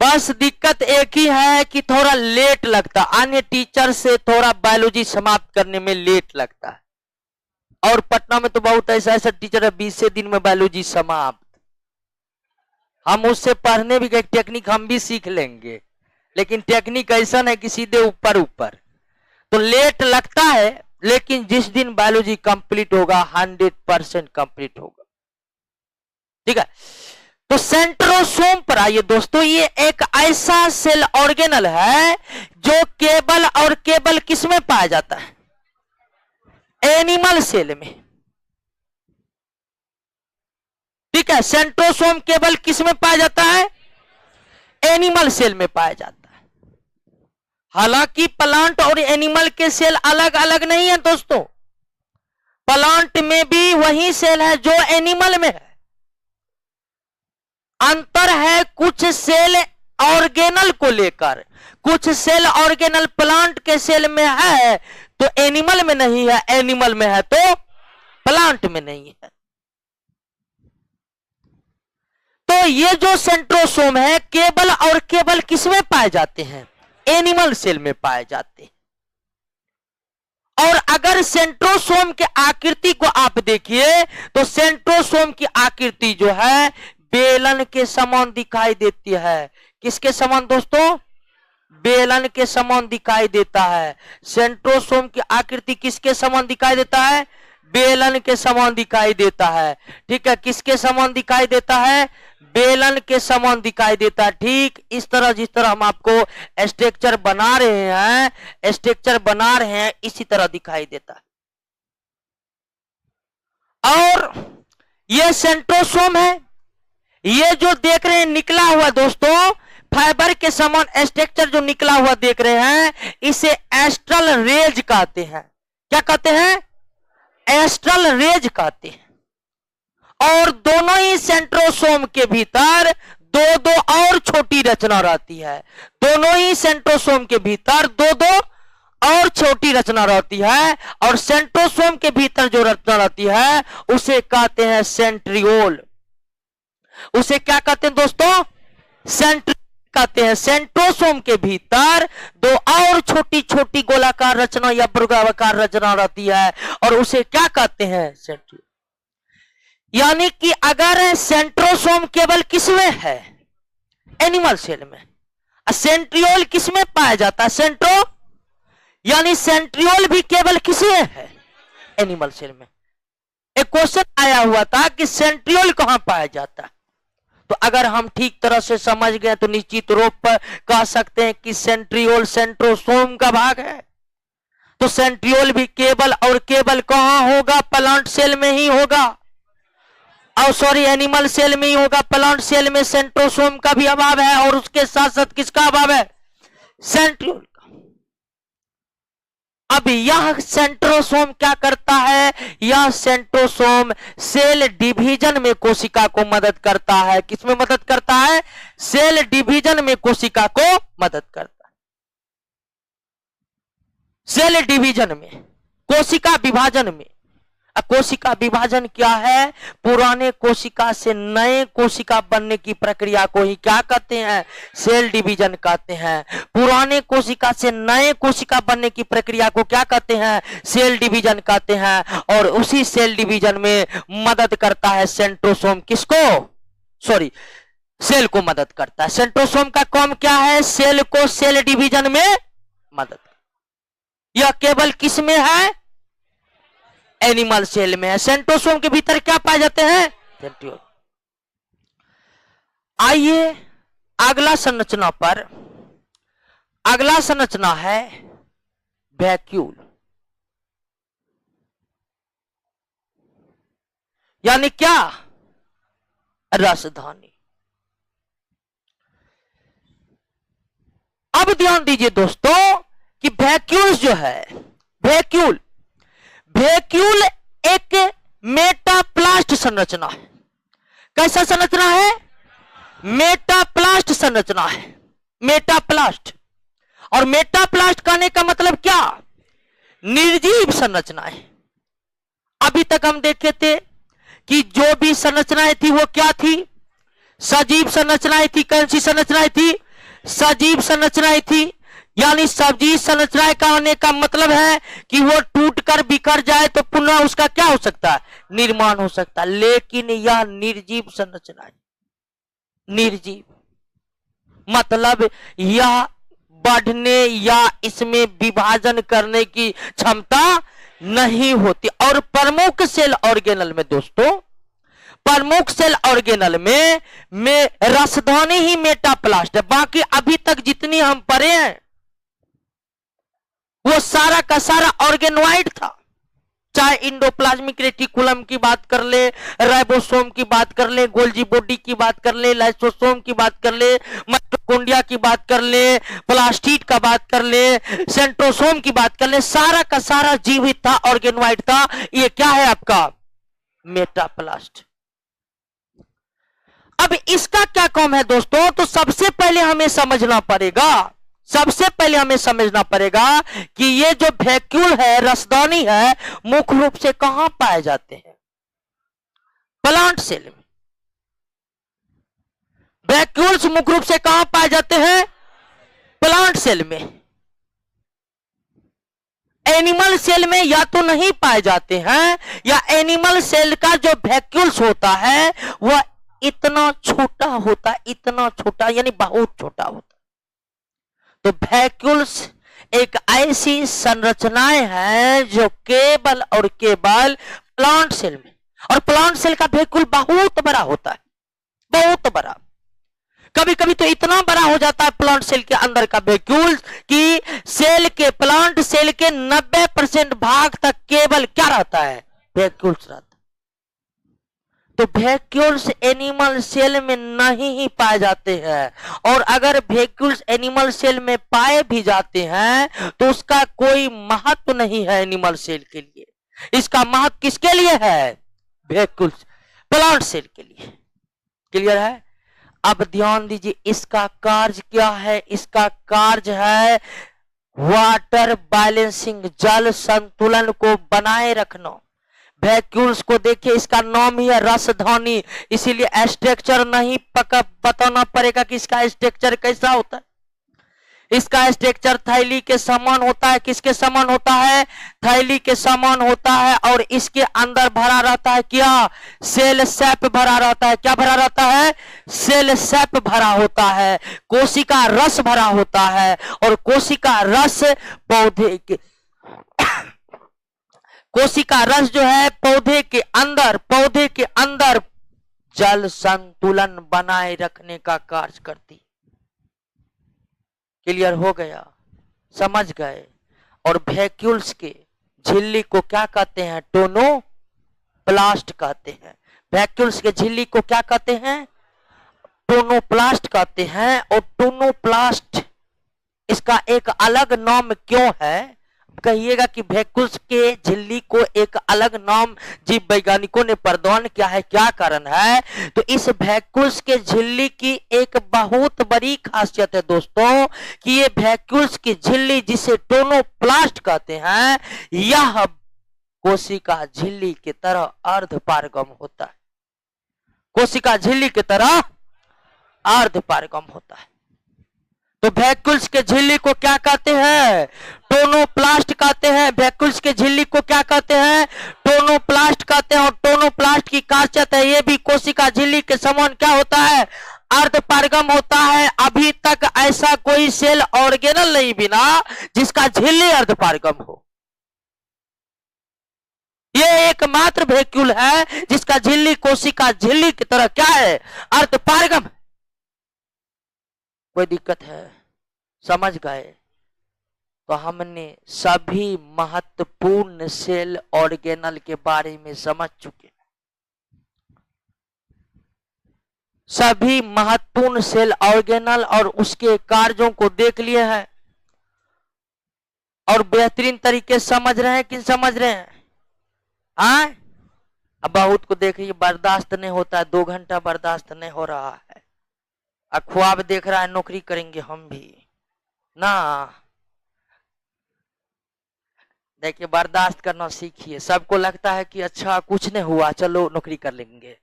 A: बस दिक्कत एक ही है कि थोड़ा लेट लगता, अन्य टीचर से थोड़ा बायोलॉजी समाप्त करने में लेट लगता है। और पटना में तो बहुत ऐसा ऐसा टीचर है 20 दिन में बायोलॉजी समाप्त। हम उससे पढ़ने भी गए, टेक्निक हम भी सीख लेंगे, लेकिन टेक्निक ऐसा है कि सीधे ऊपर ऊपर, तो लेट लगता है। लेकिन जिस दिन बायोलॉजी कंप्लीट होगा 100% कंप्लीट होगा। ठीक है, तो सेंट्रोसोम पर आइए दोस्तों। ये एक ऐसा सेल ऑर्गेनल है जो केवल और केवल किसमें पाया जाता है? एनिमल सेल में। ठीक है, सेंट्रोसोम केवल किसमें पाया जाता है? एनिमल सेल में पाया जाता है। हालांकि प्लांट और एनिमल के सेल अलग अलग नहीं है दोस्तों। प्लांट में भी वही सेल है जो एनिमल में है। अंतर है कुछ सेल ऑर्गेनल को लेकर। कुछ सेल ऑर्गेनल प्लांट के सेल में है तो एनिमल में नहीं है, एनिमल में है तो प्लांट में नहीं है। तो ये जो सेंट्रोसोम है केवल और केवल किसमें पाए जाते हैं? एनिमल सेल में पाए जाते हैं। और अगर सेंट्रोसोम के आकृति को आप देखिए तो सेंट्रोसोम की आकृति जो है बेलन के समान दिखाई देती है। किसके समान दोस्तों? बेलन के समान दिखाई देता है। सेंट्रोसोम की आकृति किसके समान दिखाई देता है? बेलन के समान दिखाई देता है। ठीक है, किसके समान दिखाई देता है? बेलन के समान दिखाई देता है। ठीक इस तरह जिस तरह हम आपको स्ट्रक्चर बना रहे हैं इसी तरह दिखाई देता है। और ये सेंट्रोसोम है। ये जो देख रहे हैं निकला हुआ दोस्तों फाइबर के समान स्ट्रक्चर जो निकला हुआ देख रहे हैं इसे एस्ट्रल रेज कहते हैं। क्या कहते हैं? एस्ट्रल रेज कहते हैं। और दोनों ही सेंट्रोसोम के भीतर दो दो और छोटी रचना रहती है। दोनों ही सेंट्रोसोम के भीतर दो दो और छोटी रचना रहती है। और सेंट्रोसोम के भीतर जो रचना रहती है उसे कहते हैं सेंट्रियोल। उसे क्या कहते हैं दोस्तों? सेंट्रियोल कहते हैं। सेंट्रोसोम के भीतर दो और छोटी छोटी गोलाकार रचना या वर्गाकार रचना रहती है और उसे क्या कहते हैं? सेंट्रियोल। यानी कि अगर सेंट्रोसोम केवल किसमें है? एनिमल सेल में। सेंट्रियोल किसमें पाया जाता है? सेंट्रो यानी सेंट्रियोल भी केवल किसमें है? एनिमल सेल में। एक क्वेश्चन आया हुआ था कि सेंट्रियोल कहां पाया जाता है, तो अगर हम ठीक तरह से समझ गए तो निश्चित रूप पर कह सकते हैं कि सेंट्रियोल सेंट्रोसोम का भाग है। तो सेंट्रियोल भी केवल और केवल कहां होगा? प्लांट सेल में ही होगा। और सॉरी एनिमल सेल में ही होगा। प्लांट सेल में सेंट्रोसोम का भी अभाव है और उसके साथ साथ किसका अभाव है? सेंट्रियोल का। अब यह सेंट्रोसोम क्या करता है? यह सेंट्रोसोम सेल डिवीजन में कोशिका को मदद करता है। किसमें मदद करता है? सेल डिवीजन में कोशिका को मदद करता है। सेल डिवीजन में, कोशिका विभाजन में। कोशिका विभाजन क्या है? पुराने कोशिका से नए कोशिका बनने की प्रक्रिया को ही क्या कहते हैं? सेल डिवीजन कहते हैं। पुराने कोशिका से नए कोशिका बनने की प्रक्रिया को क्या कहते हैं? सेल डिवीजन कहते हैं। और उसी सेल डिवीजन में मदद करता है सेंट्रोसोम। किसको? सॉरी सेल को मदद करता है। सेंट्रोसोम का काम क्या है? सेल को सेल डिवीजन में मदद। यह केवल किस में है? एनिमल सेल में है। सेंट्रोसोम के भीतर क्या पाए जाते हैं? सेंट्रियोल। आइए अगला संरचना पर। अगला संरचना है वैक्यूल, यानी क्या? रसधानी। अब ध्यान दीजिए दोस्तों कि वैक्यूल्स जो है, वैक्यूल एक मेटाप्लास्ट संरचना है। कैसा संरचना है? मेटाप्लास्ट संरचना है। मेटाप्लास्ट। और मेटाप्लास्ट कहने का मतलब क्या? निर्जीव संरचना है। अभी तक हम देखे थे कि जो भी संरचनाएं थी वो क्या थी? सजीव संरचनाएं थी। कौन सी संरचनाएं थी? सजीव संरचनाएं थी। यानी सजीव संरचनाएं का होने का मतलब है कि वो टूटकर बिखर जाए तो पुनः उसका क्या हो सकता है? निर्माण हो सकता है। लेकिन यह निर्जीव संरचना है। निर्जीव मतलब यह बढ़ने या इसमें विभाजन करने की क्षमता नहीं होती। और प्रमुख सेल ऑर्गेनल में दोस्तों, प्रमुख सेल ऑर्गेनल में रसधानी ही मेटाप्लास्ट है। बाकी अभी तक जितनी हम पढ़े हैं वो सारा का सारा ऑर्गेनोइड था। चाहे इंडोप्लाज्मिक रेटिकुलम की बात कर ले, राइबोसोम की बात कर ले, गोल्जी बॉडी की बात कर ले, लाइसोसोम की बात कर ले, माइटोकॉन्ड्रिया की बात कर ले, प्लास्टिड का बात कर ले, सेंट्रोसोम की बात कर ले, सारा का सारा जीवित था, ऑर्गेनोइड था। ये क्या है आपका मेटाप्लास्ट। अब इसका क्या काम है दोस्तों, तो सबसे पहले हमें समझना पड़ेगा कि ये जो वैक्यूल है, रसदानी है, मुख्य रूप से कहां पाए जाते हैं, प्लांट सेल में। वैक्यूल्स मुख्य रूप से कहां पाए जाते हैं, प्लांट सेल में। एनिमल सेल में या तो नहीं पाए जाते हैं, या एनिमल सेल का जो वैक्यूल्स होता है वह इतना छोटा होता है, इतना छोटा यानी बहुत छोटा होता है। तो वैक्यूल्स एक ऐसी संरचनाएं हैं जो केवल और केवल प्लांट सेल में, और प्लांट सेल का वैक्यूल बहुत बड़ा होता है, बहुत बड़ा। कभी कभी तो इतना बड़ा हो जाता है प्लांट सेल के अंदर का वैक्यूल कि प्लांट सेल के 90% भाग तक केवल क्या रहता है, वैक्यूल्स रहता है। तो वैक्यूल्स एनिमल सेल में नहीं ही पाए जाते हैं, और अगर वैक्यूल्स एनिमल सेल में पाए भी जाते हैं तो उसका कोई महत्व नहीं है एनिमल सेल के लिए। इसका महत्व किसके लिए है, वैक्यूल्स प्लांट सेल के लिए। क्लियर है। अब ध्यान दीजिए, इसका कार्य क्या है, इसका कार्य है वाटर बैलेंसिंग, जल संतुलन को बनाए रखना। वैक्यूल्स को देखिए, इसका नाम ही है रसधानी, इसीलिए स्ट्रक्चर नहीं बताना पड़ेगा कि इसका स्ट्रक्चर कैसा होता है। इसका स्ट्रक्चर थैली के समान होता है। किसके समान होता है, थैली के समान होता है। और इसके अंदर भरा रहता है क्या, सेल सैप भरा रहता है। क्या भरा रहता है, सेल सैप भरा होता है। कोशिका रस भरा होता है, और कोशिका रस कोशिका रस जो है पौधे के अंदर जल संतुलन बनाए रखने का कार्य करती। क्लियर हो गया, समझ गए। और वैक्यूल्स के झिल्ली को क्या कहते हैं, टोनोप्लास्ट कहते हैं। वैक्यूल्स के झिल्ली को क्या कहते हैं, टोनोप्लास्ट कहते हैं। और टोनोप्लास्ट इसका एक अलग नाम क्यों है, कहिएगा कि वैक्यूल्स के झिल्ली को एक अलग नाम जीव वैज्ञानिकों ने प्रदान किया है, क्या कारण है। तो इस वैक्यूल्स के झिल्ली की एक बहुत बड़ी खासियत है दोस्तों, कि ये वैक्यूल्स की झिल्ली जिसे टोनोप्लास्ट कहते हैं, यह कोशिका झिल्ली की तरह अर्धपारगम होता है। कोशिका झिल्ली की तरह अर्धपारगम होता है। तो वैक्यूल्स के झिल्ली को क्या कहते हैं, टोनोप्लास्ट कहते हैं। वैक्यूल्स के झिल्ली को क्या कहते हैं, टोनोप्लास्ट कहते हैं। और टोनोप्लास्ट की खासियत है, ये भी कोशिका झिल्ली के समान क्या होता है, अर्धपारगम होता है। अभी तक ऐसा कोई सेल ऑर्गेनल नहीं बिना जिसका झिल्ली अर्धपारगम हो। ये एकमात्र वैक्यूल है जिसका झिल्ली कोशिका झिल्ली की तरह क्या है, अर्धपारगम। कोई दिक्कत है, समझ गए। तो हमने सभी महत्वपूर्ण सेल ऑर्गेनल के बारे में समझ चुके हैं। सभी महत्वपूर्ण सेल ऑर्गेनल और उसके कार्यों को देख लिए हैं, और बेहतरीन तरीके से समझ रहे हैं कि समझ रहे हैं। हाँ, अब बहुत को देखिए बर्दाश्त नहीं होता है, 2 घंटा बर्दाश्त नहीं हो रहा है। ख्वाब देख रहा है नौकरी करेंगे हम भी ना। देखिए, बर्दाश्त करना सीखिए। सबको लगता है कि अच्छा कुछ नहीं हुआ, चलो नौकरी कर लेंगे।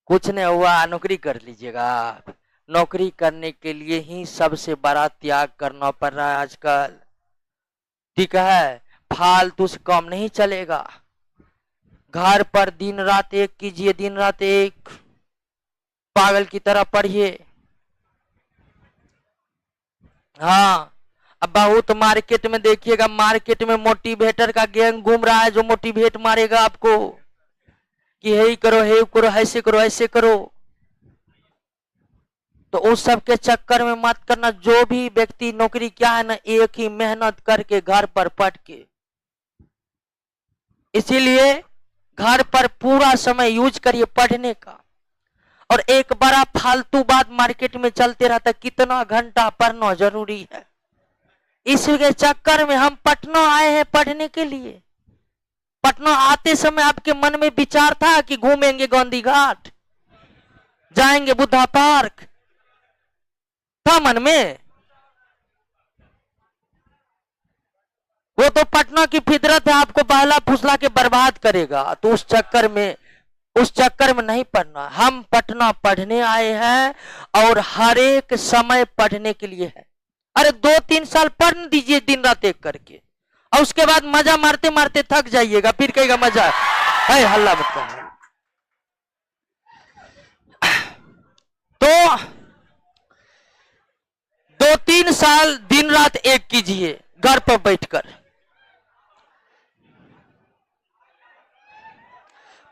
A: कुछ नहीं हुआ, नौकरी कर लीजिएगा। नौकरी करने के लिए ही सबसे बड़ा त्याग करना पड़ रहा है आजकल। ठीक है, फालतू से काम नहीं चलेगा। घर पर दिन रात एक कीजिए, दिन रात एक, पागल की तरह पढ़िए। हाँ, अब बहुत मार्केट में देखिएगा, मार्केट में मोटिवेटर का गैंग घूम रहा है जो मोटिवेट मारेगा आपको कि हे करो, हे करो, ऐसे करो, ऐसे करो। तो उस सब के चक्कर में मत करना। जो भी व्यक्ति नौकरी क्या है ना, एक ही मेहनत करके घर पर पढ़ के, इसीलिए घर पर पूरा समय यूज करिए पढ़ने का। और एक बड़ा फालतू बात मार्केट में चलते रहता है, कितना घंटा पढ़ना जरूरी है। इसके चक्कर में हम पटना आए हैं पढ़ने के लिए। पटना आते समय आपके मन में विचार था कि घूमेंगे गांधी घाट, जाएंगे बुद्धा पार्क, था मन में? वो तो पटना की फितरत है, आपको बहला फुसला के बर्बाद करेगा। तो उस चक्कर में नहीं पढ़ना। हम पटना पढ़ने आए हैं और हर एक समय पढ़ने के लिए है। अरे 2-3 साल पढ़ दीजिए दिन रात एक करके, और उसके बाद मजा मारते मारते थक जाइएगा, फिर कहेगा मजा है, हल्ला मत करना। तो 2-3 साल दिन रात एक कीजिए घर पर बैठकर।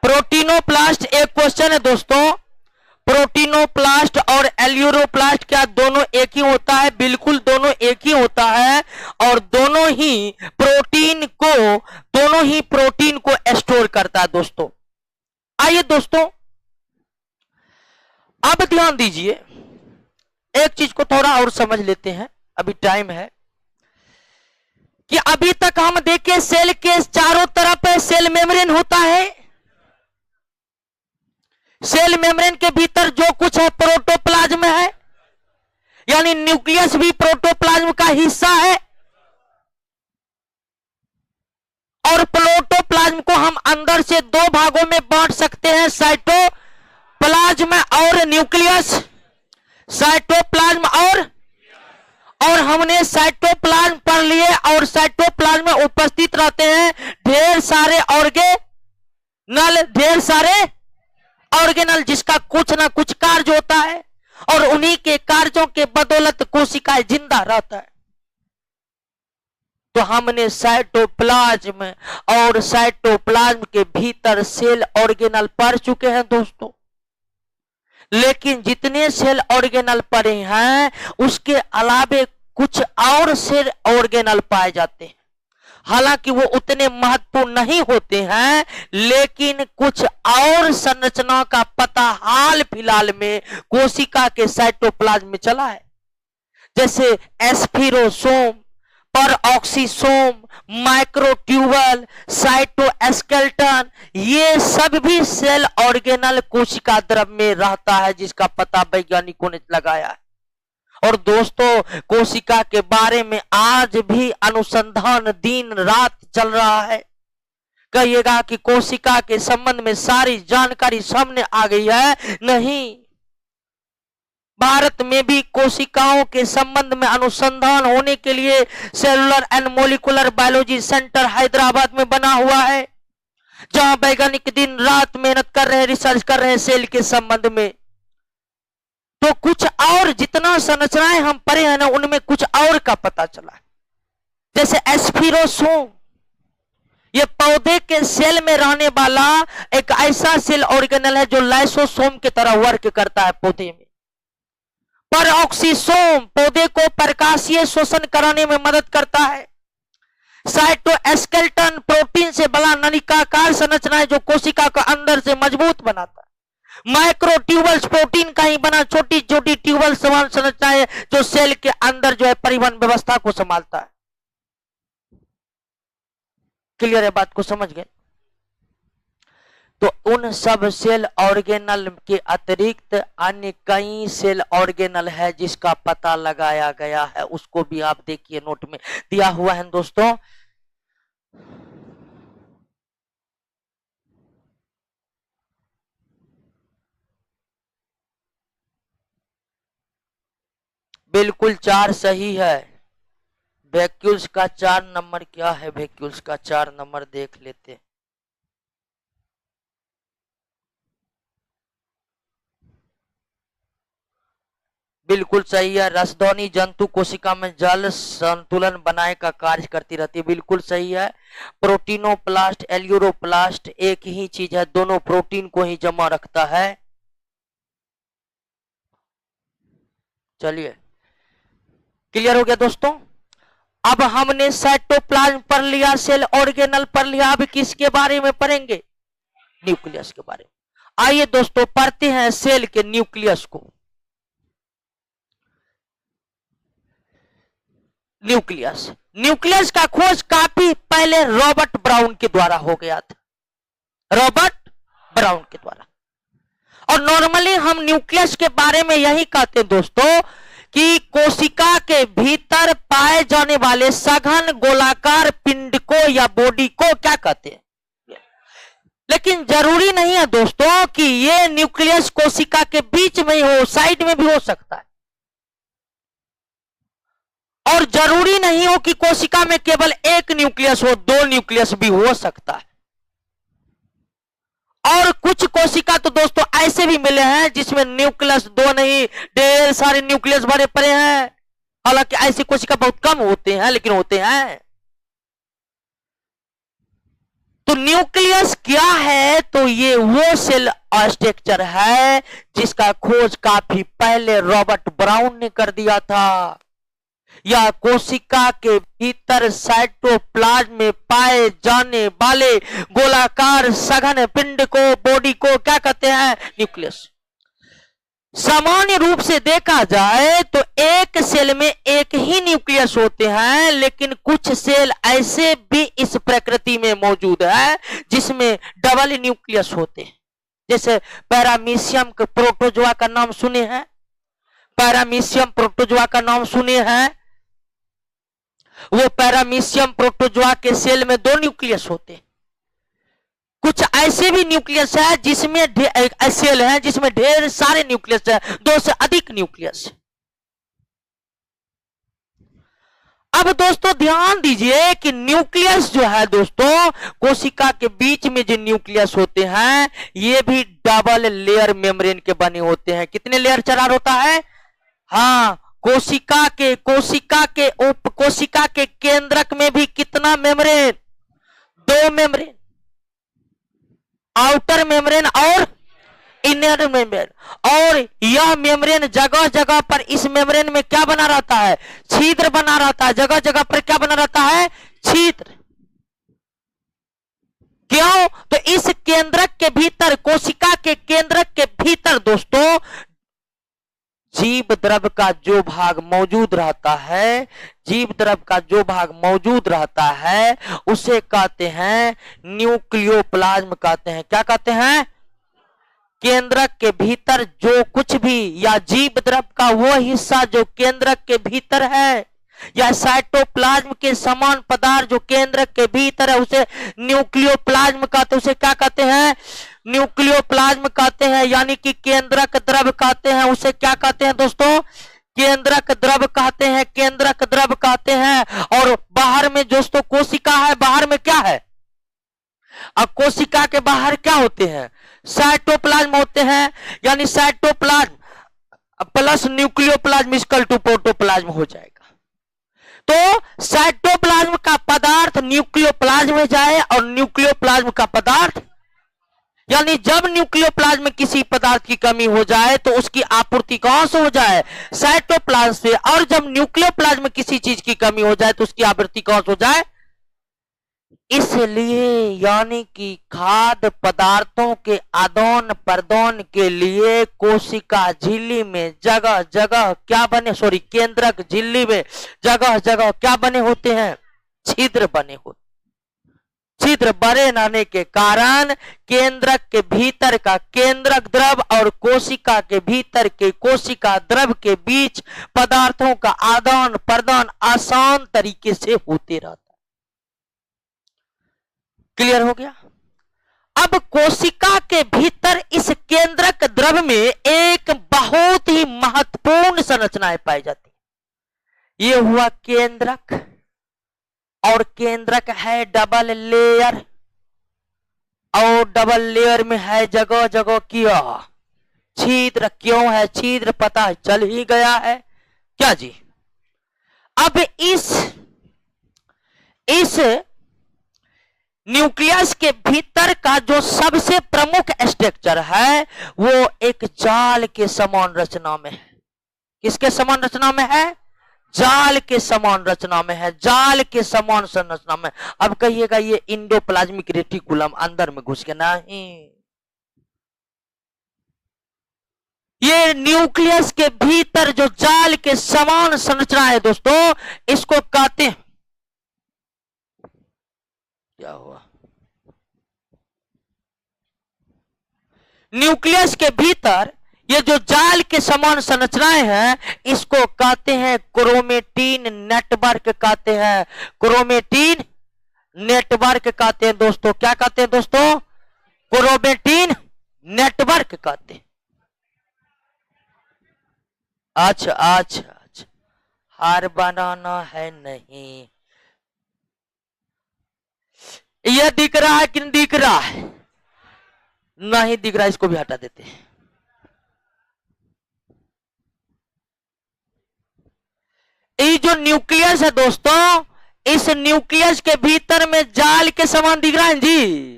A: प्रोटीनोप्लास्ट एक क्वेश्चन है दोस्तों, प्रोटीनोप्लास्ट और एल्यूरोप्लास्ट क्या दोनों एक ही होता है? बिल्कुल दोनों एक ही होता है, और दोनों ही प्रोटीन को स्टोर करता है दोस्तों। आइए दोस्तों अब ध्यान दीजिए, एक चीज को थोड़ा और समझ लेते हैं, अभी टाइम है। कि अभी तक हम देखे सेल के चारों तरफ सेल मेम्ब्रेन होता है। सेल मेम्ब्रेन के भीतर जो कुछ है प्रोटोप्लाज्म है, यानी न्यूक्लियस भी प्रोटोप्लाज्म का हिस्सा है। और प्रोटोप्लाज्म को हम अंदर से 2 भागों में बांट सकते हैं, साइटोप्लाज्म और न्यूक्लियस। साइटोप्लाज्म और हमने साइटोप्लाज्म पढ़ लिए, और साइटोप्लाज्म में उपस्थित रहते हैं ढेर सारे ऑर्गेनल, जिसका कुछ ना कुछ कार्य होता है, और उन्हीं के कार्यों के बदौलत कोशिकाएं जिंदा रहता है। तो हमने साइटोप्लाज्म और साइटोप्लाज्म के भीतर सेल ऑर्गेनल पढ़ चुके हैं दोस्तों। लेकिन जितने सेल ऑर्गेनल पढ़े हैं उसके अलावे कुछ और सेल ऑर्गेनल पाए जाते हैं। हालांकि वो उतने महत्वपूर्ण नहीं होते हैं, लेकिन कुछ और संरचना का पता हाल फिलहाल में कोशिका के साइटोप्लाज्म में चला है, जैसे एस्फिरोसोम, परऑक्सीसोम, माइक्रोट्यूबल, साइटोस्केलेटन, ये सब भी सेल ऑर्गेनल कोशिका द्रव में रहता है, जिसका पता वैज्ञानिकों ने लगाया है। और दोस्तों कोशिका के बारे में आज भी अनुसंधान दिन रात चल रहा है। कहिएगा कि कोशिका के संबंध में सारी जानकारी सामने आ गई है, नहीं। भारत में भी कोशिकाओं के संबंध में अनुसंधान होने के लिए cellular and molecular biology centre Hyderabad में बना हुआ है, जहां वैज्ञानिक दिन रात मेहनत कर रहे हैं, रिसर्च कर रहे हैं सेल के संबंध में। तो कुछ और जितना संरचनाएं हम पढ़े हैं ना, उनमें कुछ और का पता चला, जैसे एस्फिरोसोम, ये पौधे के सेल में रहने वाला एक ऐसा सेल ऑर्गेनल है जो लाइसोसोम की तरह वर्क करता है पौधे में। परऑक्सीसोम पौधे को प्रकाशीय शोषण कराने में मदद करता है। साइटोस्केलेटन प्रोटीन से बना नलिकाकार संरचनाएं जो कोशिका को अंदर से मजबूत बनाता है। माइक्रोट्यूबल्स प्रोटीन का ही बना छोटी छोटी ट्यूबल समान संरचनाएं जो सेल के अंदर जो है परिवहन व्यवस्था को संभालता है। क्लियर है, बात को समझ गए? तो उन सब सेल ऑर्गेनल के अतिरिक्त अन्य कई सेल ऑर्गेनल है जिसका पता लगाया गया है, उसको भी आप देखिए नोट में दिया हुआ है दोस्तों। बिल्कुल 4 सही है। वैक्यूल्स का 4 नंबर क्या है? वैक्यूल्स का 4 नंबर देख लेते हैं। बिल्कुल सही है। रसधौनी जंतु कोशिका में जल संतुलन बनाए का कार्य करती रहती है, बिल्कुल सही है। प्रोटीनोप्लास्ट एल्यूरोप्लास्ट एक ही चीज है, दोनों प्रोटीन को ही जमा रखता है। चलिए क्लियर हो गया दोस्तों। अब हमने साइटोप्लाज्म पढ़ लिया, सेल ऑर्गेनल पढ़ लिया, अब किसके बारे में पढ़ेंगे? न्यूक्लियस के बारे में। आइए दोस्तों पढ़ते हैं सेल के न्यूक्लियस को। न्यूक्लियस, न्यूक्लियस का खोज काफी पहले रॉबर्ट ब्राउन के द्वारा हो गया था, रॉबर्ट ब्राउन के द्वारा। और नॉर्मली हम न्यूक्लियस के बारे में यही कहते हैं दोस्तों कि कोशिका के भीतर पाए जाने वाले सघन गोलाकार पिंड को या बॉडी को क्या कहते हैं। लेकिन जरूरी नहीं है दोस्तों कि ये न्यूक्लियस कोशिका के बीच में ही हो, साइड में भी हो सकता है। और जरूरी नहीं हो कि कोशिका में केवल एक न्यूक्लियस हो, दो न्यूक्लियस भी हो सकता है। और कुछ कोशिका तो दोस्तों ऐसे भी मिले हैं जिसमें न्यूक्लियस दो नहीं, ढेर सारे न्यूक्लियस भरे पड़े हैं। हालांकि ऐसी कोशिका बहुत कम होते हैं, लेकिन होते हैं। तो न्यूक्लियस क्या है? तो ये वो सेल स्ट्रक्चर है जिसका खोज काफी पहले रॉबर्ट ब्राउन ने कर दिया था। या कोशिका के भीतर साइटोप्लाज्म में पाए जाने वाले गोलाकार सघन पिंड को, बॉडी को क्या कहते हैं? न्यूक्लियस। सामान्य रूप से देखा जाए तो एक सेल में एक ही न्यूक्लियस होते हैं, लेकिन कुछ सेल ऐसे भी इस प्रकृति में मौजूद है जिसमें डबल न्यूक्लियस होते हैं। जैसे पैरामीशियम प्रोटोजोआ का नाम सुने हैं? पैरामीशियम प्रोटोजोआ का नाम सुने हैं? वो पैरामीशियम प्रोटोजोआ के सेल में दो न्यूक्लियस होते हैं। कुछ ऐसे भी न्यूक्लियस है जिसमें सेल है जिसमें ढेर सारे न्यूक्लियस है, दो से अधिक न्यूक्लियस। अब दोस्तों ध्यान दीजिए कि न्यूक्लियस जो है दोस्तों, कोशिका के बीच में जो न्यूक्लियस होते हैं ये भी डबल लेयर मेम्ब्रेन के बने होते हैं। कितने लेयर चरार होता है? हाँ, कोशिका के केंद्रक में भी कितना मेम्ब्रेन? दो मेम्ब्रेन, आउटर मेम्ब्रेन और इनर मेम्ब्रेन। और यह मेम्ब्रेन जगह जगह पर इस मेम्ब्रेन में क्या बना रहता है? छिद्र बना रहता है। जगह जगह पर क्या बना रहता है? छिद्र। क्यों? तो इस केंद्रक के भीतर, कोशिका के केंद्रक के भीतर दोस्तों जीव द्रव का जो भाग मौजूद रहता है, जीव द्रव का जो भाग मौजूद रहता है उसे कहते हैं न्यूक्लियोप्लाज्म कहते हैं। क्या कहते हैं? केंद्रक के भीतर जो कुछ भी या जीव द्रव का वो हिस्सा जो केंद्रक के भीतर है या साइटोप्लाज्म के समान पदार्थ जो केंद्रक के भीतर है उसे न्यूक्लियोप्लाज्म कहते हैं। उसे क्या कहते हैं? न्यूक्लियोप्लाज्म कहते हैं, यानी कि केंद्रक द्रव कहते हैं। उसे क्या कहते हैं दोस्तों? केंद्रक द्रव कहते हैं, केंद्रक द्रव कहते हैं। और बाहर में दोस्तों कोशिका है, बाहर में क्या है? अब कोशिका के बाहर क्या होते हैं? साइटोप्लाज्म होते हैं, यानी cytoplasm plus nucleoplasm equal to protoplasm हो जाएगा। तो साइटोप्लाज्म का पदार्थ न्यूक्लियोप्लाज्म में जाए और न्यूक्लियोप्लाज्म का पदार्थ, यानी जब न्यूक्लियोप्लाज्म में किसी पदार्थ की कमी हो जाए तो उसकी आपूर्ति कहां से हो जाए? साइटोप्लाज्म से। और जब न्यूक्लियोप्लाज्म में किसी चीज की कमी हो जाए तो उसकी आपूर्ति कहां से हो जाए? इसलिए यानी कि खाद्य पदार्थों के आदान प्रदान के लिए कोशिका झिल्ली में जगह जगह क्या बने, केंद्रक झिल्ली में जगह जगह क्या बने होते हैं? छिद्र बने होते। छिद्र बने रहने के कारण केंद्रक के भीतर का केंद्रक द्रव और कोशिका के भीतर के कोशिका द्रव के बीच पदार्थों का आदान प्रदान आसान तरीके से होते रहता है। क्लियर हो गया? अब कोशिका के भीतर इस केंद्रक द्रव में एक बहुत ही महत्वपूर्ण संरचनाएं पाई जाती है। ये हुआ केंद्रक, और केंद्रक है डबल लेयर, और डबल लेयर में है जगह जगह क्या? छिद्र क्यों है, छिद्र पता चल ही गया है क्या जी। अब इस न्यूक्लियस के भीतर का जो सबसे प्रमुख स्ट्रक्चर है वो एक जाल के समान रचना में है। किसके समान रचना में है? जाल के समान रचना में है, जाल के समान संरचना में। अब कहिएगा ये इंडोप्लाज्मिक रेटिकुलम अंदर में घुस के नहीं, ये न्यूक्लियस के भीतर जो जाल के समान संरचना है दोस्तों, इसको कहते हैं, क्या हुआ, न्यूक्लियस के भीतर ये जो जाल के समान संरचनाएं हैं इसको कहते हैं क्रोमेटिन नेटवर्क कहते हैं, क्रोमेटिन नेटवर्क कहते हैं दोस्तों। क्या कहते हैं दोस्तों? क्रोमेटिन नेटवर्क कहते हैं। अच्छा अच्छा अच्छा, हार बनाना है नहीं, यह दिख रहा है कि नहीं दिख रहा है? नहीं दिख रहा, इसको भी हटा देते हैं। ये जो न्यूक्लियस है दोस्तों, इस न्यूक्लियस के भीतर में जाल के समान दिख रहा है जी,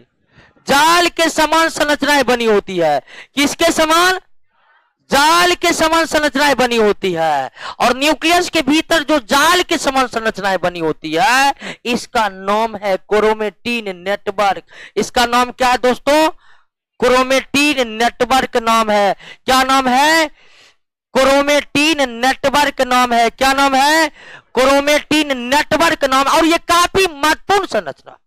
A: जाल के समान संरचनाएं बनी होती है। किसके समान? जाल के समान संरचनाएं बनी होती है। और न्यूक्लियस के भीतर जो जाल के समान संरचनाएं बनी होती है इसका नाम है क्रोमेटिन नेटवर्क। इसका नाम क्या है दोस्तों? क्रोमेटिन नेटवर्क नाम है। क्या नाम है? क्रोमेटिन नेटवर्क नाम है। क्या नाम है? क्रोमेटिन नेटवर्क नाम। और यह काफी महत्वपूर्ण संरचना,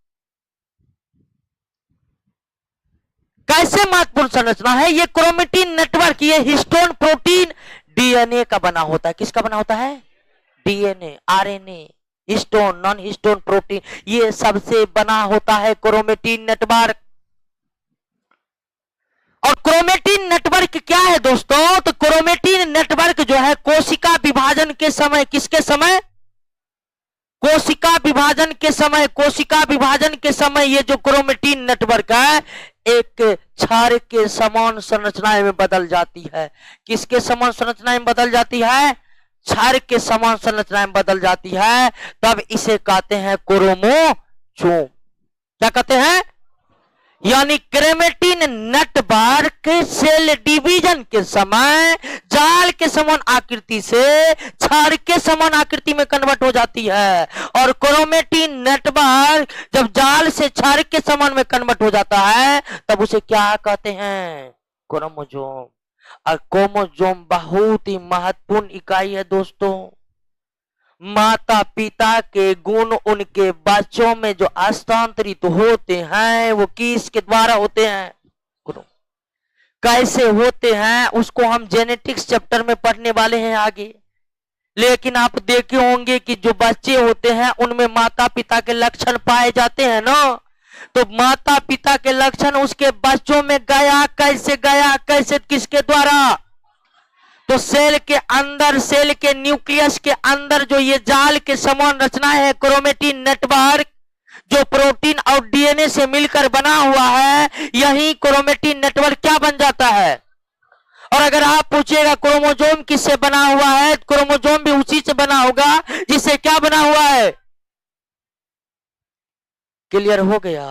A: कैसे महत्वपूर्ण संरचना है ये क्रोमेटिन नेटवर्क? ये हिस्टोन प्रोटीन डीएनए का बना होता है। किसका बना होता है? DNA, RNA, histone, non histone protein, ये सबसे बना होता है क्रोमेटिन नेटवर्क। और क्रोमेटिन नेटवर्क क्या है दोस्तों? तो क्रोमेटिन नेटवर्क जो है कोशिका विभाजन के समय, किसके समय? कोशिका विभाजन के समय, कोशिका विभाजन के समय ये जो क्रोमेटिन नेटवर्क है एक क्षार के समान संरचनाएं में बदल जाती है। किसके समान संरचनाएं में बदल जाती है? क्षार के समान संरचनाएं में बदल जाती है। तब इसे कहते हैं क्रोमोसोम। क्या कहते हैं? यानी क्रोमेटिन नेटवर्क सेल डिवीजन के समय जाल के समान आकृति से क्षार के समान आकृति में कन्वर्ट हो जाती है। और क्रोमेटिन नेटवर्क जब जाल से क्षार के समान में कन्वर्ट हो जाता है तब उसे क्या कहते हैं? क्रोमोसोम। और क्रोमोसोम बहुत ही महत्वपूर्ण इकाई है दोस्तों। माता पिता के गुण उनके बच्चों में जो हस्तांतरित होते हैं वो किसके द्वारा होते हैं? कैसे होते हैं उसको हम जेनेटिक्स चैप्टर में पढ़ने वाले हैं आगे। लेकिन आप देखे होंगे कि जो बच्चे होते हैं उनमें माता पिता के लक्षण पाए जाते हैं ना, तो माता पिता के लक्षण उसके बच्चों में गया कैसे, गया कैसे, किसके द्वारा? तो सेल के अंदर, सेल के न्यूक्लियस के अंदर जो ये जाल के समान रचनाएं है क्रोमेटिन नेटवर्क, जो प्रोटीन और डीएनए से मिलकर बना हुआ है, यही क्रोमेटिन नेटवर्क क्या बन जाता है? और अगर आप पूछिएगा क्रोमोसोम किससे बना हुआ है, क्रोमोसोम भी उसी से बना होगा जिससे क्या बना हुआ है। क्लियर हो गया?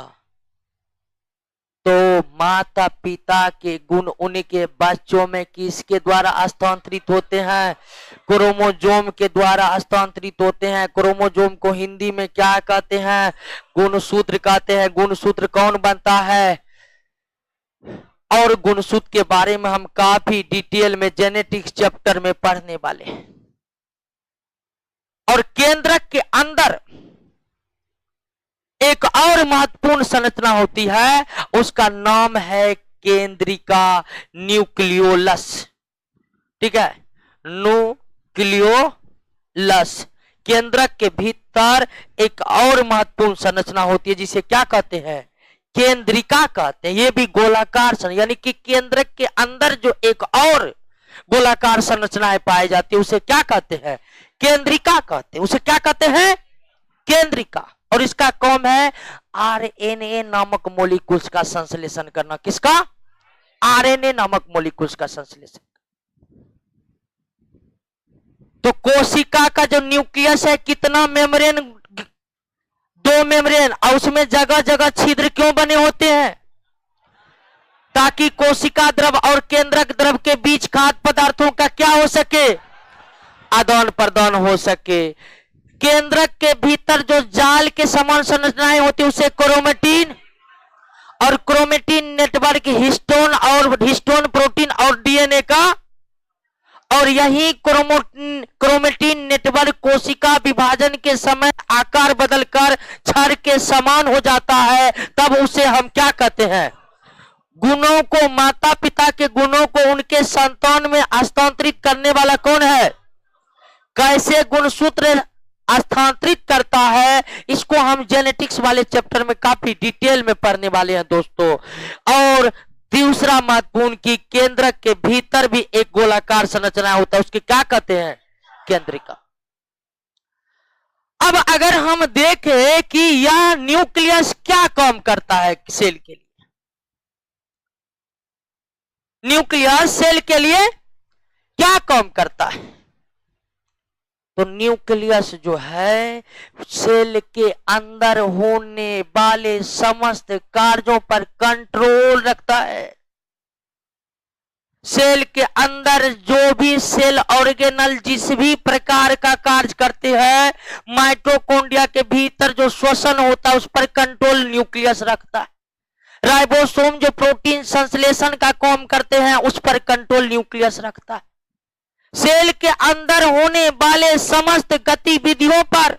A: तो माता पिता के गुण उनके बच्चों में किसके द्वारा हस्तांतरित होते हैं? क्रोमोसोम के हस्तांतरित हस्तांतरित होते हैं। क्रोमोसोम को हिंदी में क्या कहते हैं? गुणसूत्र कहते हैं। गुणसूत्र कौन बनता है? और गुणसूत्र के बारे में हम काफी डिटेल में जेनेटिक्स चैप्टर में पढ़ने वाले हैं। और केंद्रक के अंदर एक और महत्वपूर्ण संरचना होती है, उसका नाम है केंद्रिका न्यूक्लियोलस। ठीक है, न्यूक्लियोलस। केंद्रक के भीतर एक और महत्वपूर्ण संरचना होती है जिसे क्या कहते हैं? केंद्रिका कहते हैं। ये भी गोलाकार संरचना, यानी कि केंद्रक के अंदर जो एक और गोलाकार संरचनाएं पाई जाती है उसे क्या कहते हैं? केंद्रिका कहते हैं। उसे क्या कहते हैं? केंद्रिका। और इसका काम है आरएनए नामक मॉलिक्यूल्स का संश्लेषण करना। किसका? आरएनए नामक मॉलिक्यूल्स का संश्लेषण। तो कोशिका का जो न्यूक्लियस है कितना मेम्ब्रेन, दो मेम्ब्रेन, और उसमें जगह जगह छिद्र क्यों बने होते हैं? ताकि कोशिका द्रव और केंद्रक द्रव के बीच खाद्य पदार्थों का क्या हो सके? आदान प्रदान हो सके। केंद्रक के भीतर जो जाल के समान संरचनाएं होती है उसे क्रोमेटिन, और क्रोमेटिन नेटवर्क हिस्टोन और हिस्टोन प्रोटीन और डीएनए का, और यही क्रोमेटिन नेटवर्क कोशिका विभाजन के समय आकार बदलकर क्षार के समान हो जाता है, तब उसे हम क्या कहते हैं? गुणों को, माता पिता के गुणों को उनके संतान में हस्तांतरित करने वाला कौन है? कैसे गुणसूत्र स्थानांतरित करता है, इसको हम जेनेटिक्स वाले चैप्टर में काफी डिटेल में पढ़ने वाले हैं दोस्तों। और दूसरा महत्वपूर्ण कि केंद्रक के भीतर भी एक गोलाकार संरचना होता है, उसके क्या कहते हैं? केंद्रिका। अब अगर हम देखें कि यह न्यूक्लियस क्या काम करता है सेल के लिए, न्यूक्लियस सेल के लिए क्या काम करता है, तो न्यूक्लियस जो है सेल के अंदर होने वाले समस्त कार्यों पर कंट्रोल रखता है। सेल के अंदर जो भी सेल ऑर्गेनल जिस भी प्रकार का कार्य करते हैं, माइटोकॉन्ड्रिया के भीतर जो श्वसन होता है उस पर कंट्रोल न्यूक्लियस रखता है। राइबोसोम जो प्रोटीन संश्लेषण का काम करते हैं उस पर कंट्रोल न्यूक्लियस रखता है। सेल के अंदर होने वाले समस्त गतिविधियों पर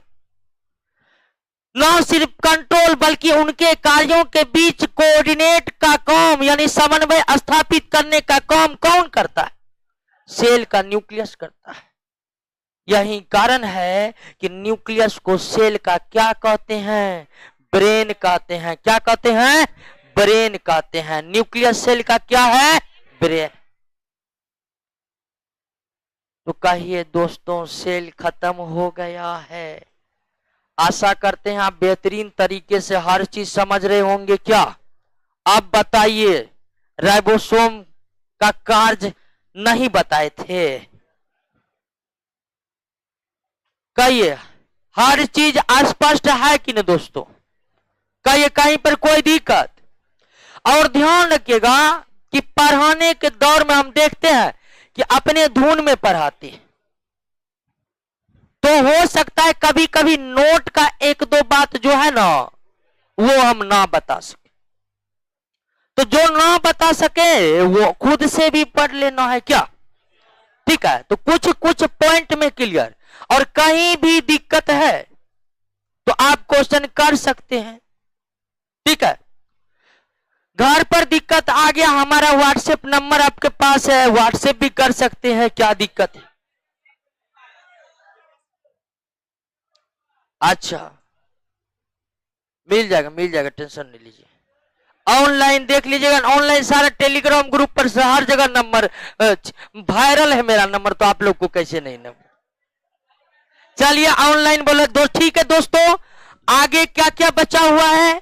A: न सिर्फ कंट्रोल बल्कि उनके कार्यों के बीच कोऑर्डिनेट का काम यानी समन्वय स्थापित करने का काम कौन करता है? सेल का न्यूक्लियस करता है। यही कारण है कि न्यूक्लियस को सेल का क्या कहते हैं? ब्रेन कहते हैं। क्या कहते हैं? ब्रेन कहते हैं। न्यूक्लियस सेल का क्या है? ब्रेन। तो कहिए दोस्तों, सेल खत्म हो गया है। आशा करते हैं आप बेहतरीन तरीके से हर चीज समझ रहे होंगे। क्या आप बताइए, राइबोसोम का कार्य नहीं बताए थे? कहिए, हर चीज स्पष्ट है कि नहीं दोस्तों? कहिए कहीं पर कोई दिक्कत? और ध्यान रखिएगा कि पढ़ाने के दौर में हम देखते हैं कि अपने धुन में पढ़ाते हैं, तो हो सकता है कभी कभी नोट का एक दो बात जो है ना वो हम ना बता सके। तो जो ना बता सके वो खुद से भी पढ़ लेना है। क्या ठीक है? तो कुछ कुछ पॉइंट में क्लियर, और कहीं भी दिक्कत है तो आप क्वेश्चन कर सकते हैं। ठीक है? घर पर दिक्कत आ गया, हमारा व्हाट्सएप नंबर आपके पास है, व्हाट्सएप भी कर सकते हैं। क्या दिक्कत है? अच्छा, मिल जाएगा मिल जाएगा, टेंशन नहीं लीजिए। ऑनलाइन देख लीजिएगा, ऑनलाइन सारा टेलीग्राम ग्रुप पर से हर जगह नंबर वायरल है मेरा नंबर, तो आप लोग को कैसे नहीं नंबर? चलिए ऑनलाइन बोले दो। ठीक है दोस्तों, आगे क्या क्या बचा हुआ है?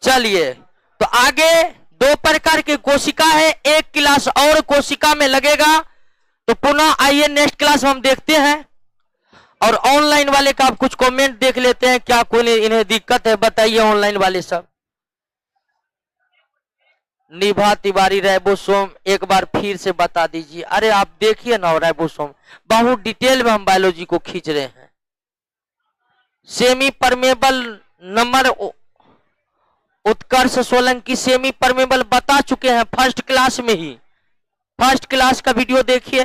A: चलिए, तो आगे दो प्रकार की कोशिका है, एक क्लास और कोशिका में लगेगा, तो पुनः आइए नेक्स्ट क्लास में हम देखते हैं। और ऑनलाइन वाले का आप कुछ कमेंट देख लेते हैं, क्या कोई इन्हें दिक्कत है बताइए ऑनलाइन वाले सब। निभा तिवारी, राइबोसोम एक बार फिर से बता दीजिए। अरे आप देखिए ना, राइबोसोम बहुत डिटेल में हम बायोलॉजी को खींच रहे हैं। सेमी परमेबल नंबर उत्कर्ष सोलंकी सेमी परमेबल बता चुके हैं फर्स्ट क्लास में ही। फर्स्ट क्लास का वीडियो देखिए,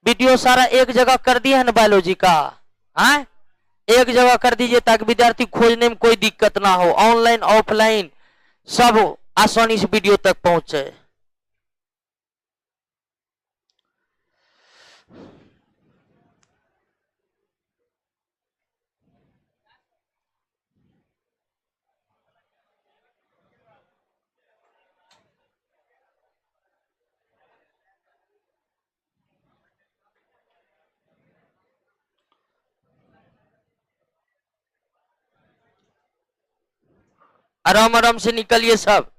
A: वीडियो सारा एक जगह कर दिया है ना बायोलॉजी का। हाँ, एक जगह कर दीजिए ताकि विद्यार्थी खोजने में कोई दिक्कत ना हो। ऑनलाइन ऑफलाइन सब आसानी से वीडियो तक पहुंचे। आराम आराम से निकलिए सब।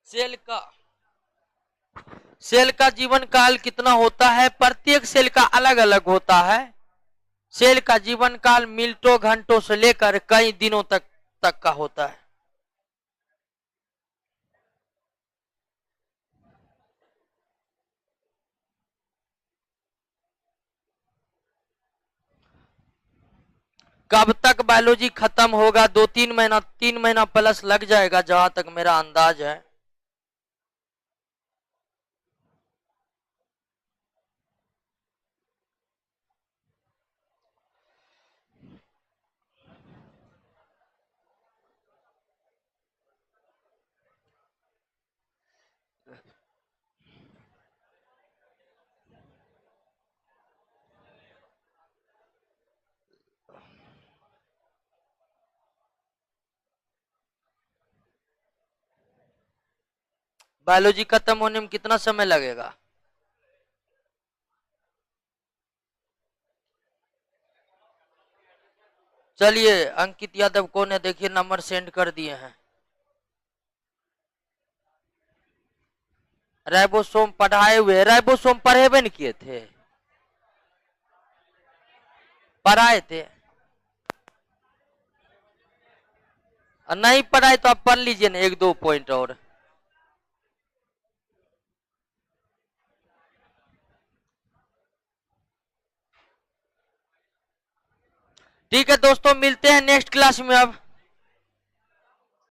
A: सेल का सेल का जीवन काल कितना होता है? प्रत्येक सेल का अलग अलग होता है। सेल का जीवन काल मिनटों घंटों से लेकर कई दिनों तक का होता है। कब तक बायोलॉजी खत्म होगा? 2-3 महीना, 3 महीना प्लस लग जाएगा जहां तक मेरा अंदाज है। बायोलॉजी खत्म होने में कितना समय लगेगा? चलिए, अंकित यादव कौन है देखिए, नंबर सेंड कर दिए हैं। राइबोसोम पढ़ाए हुए, राइबोसोम पढ़े हुए नहीं किए थे? पढ़ाए थे? और नहीं पढ़ाए तो आप पढ़ लीजिए ना 1-2 पॉइंट और। ठीक है दोस्तों, मिलते हैं नेक्स्ट क्लास में अब।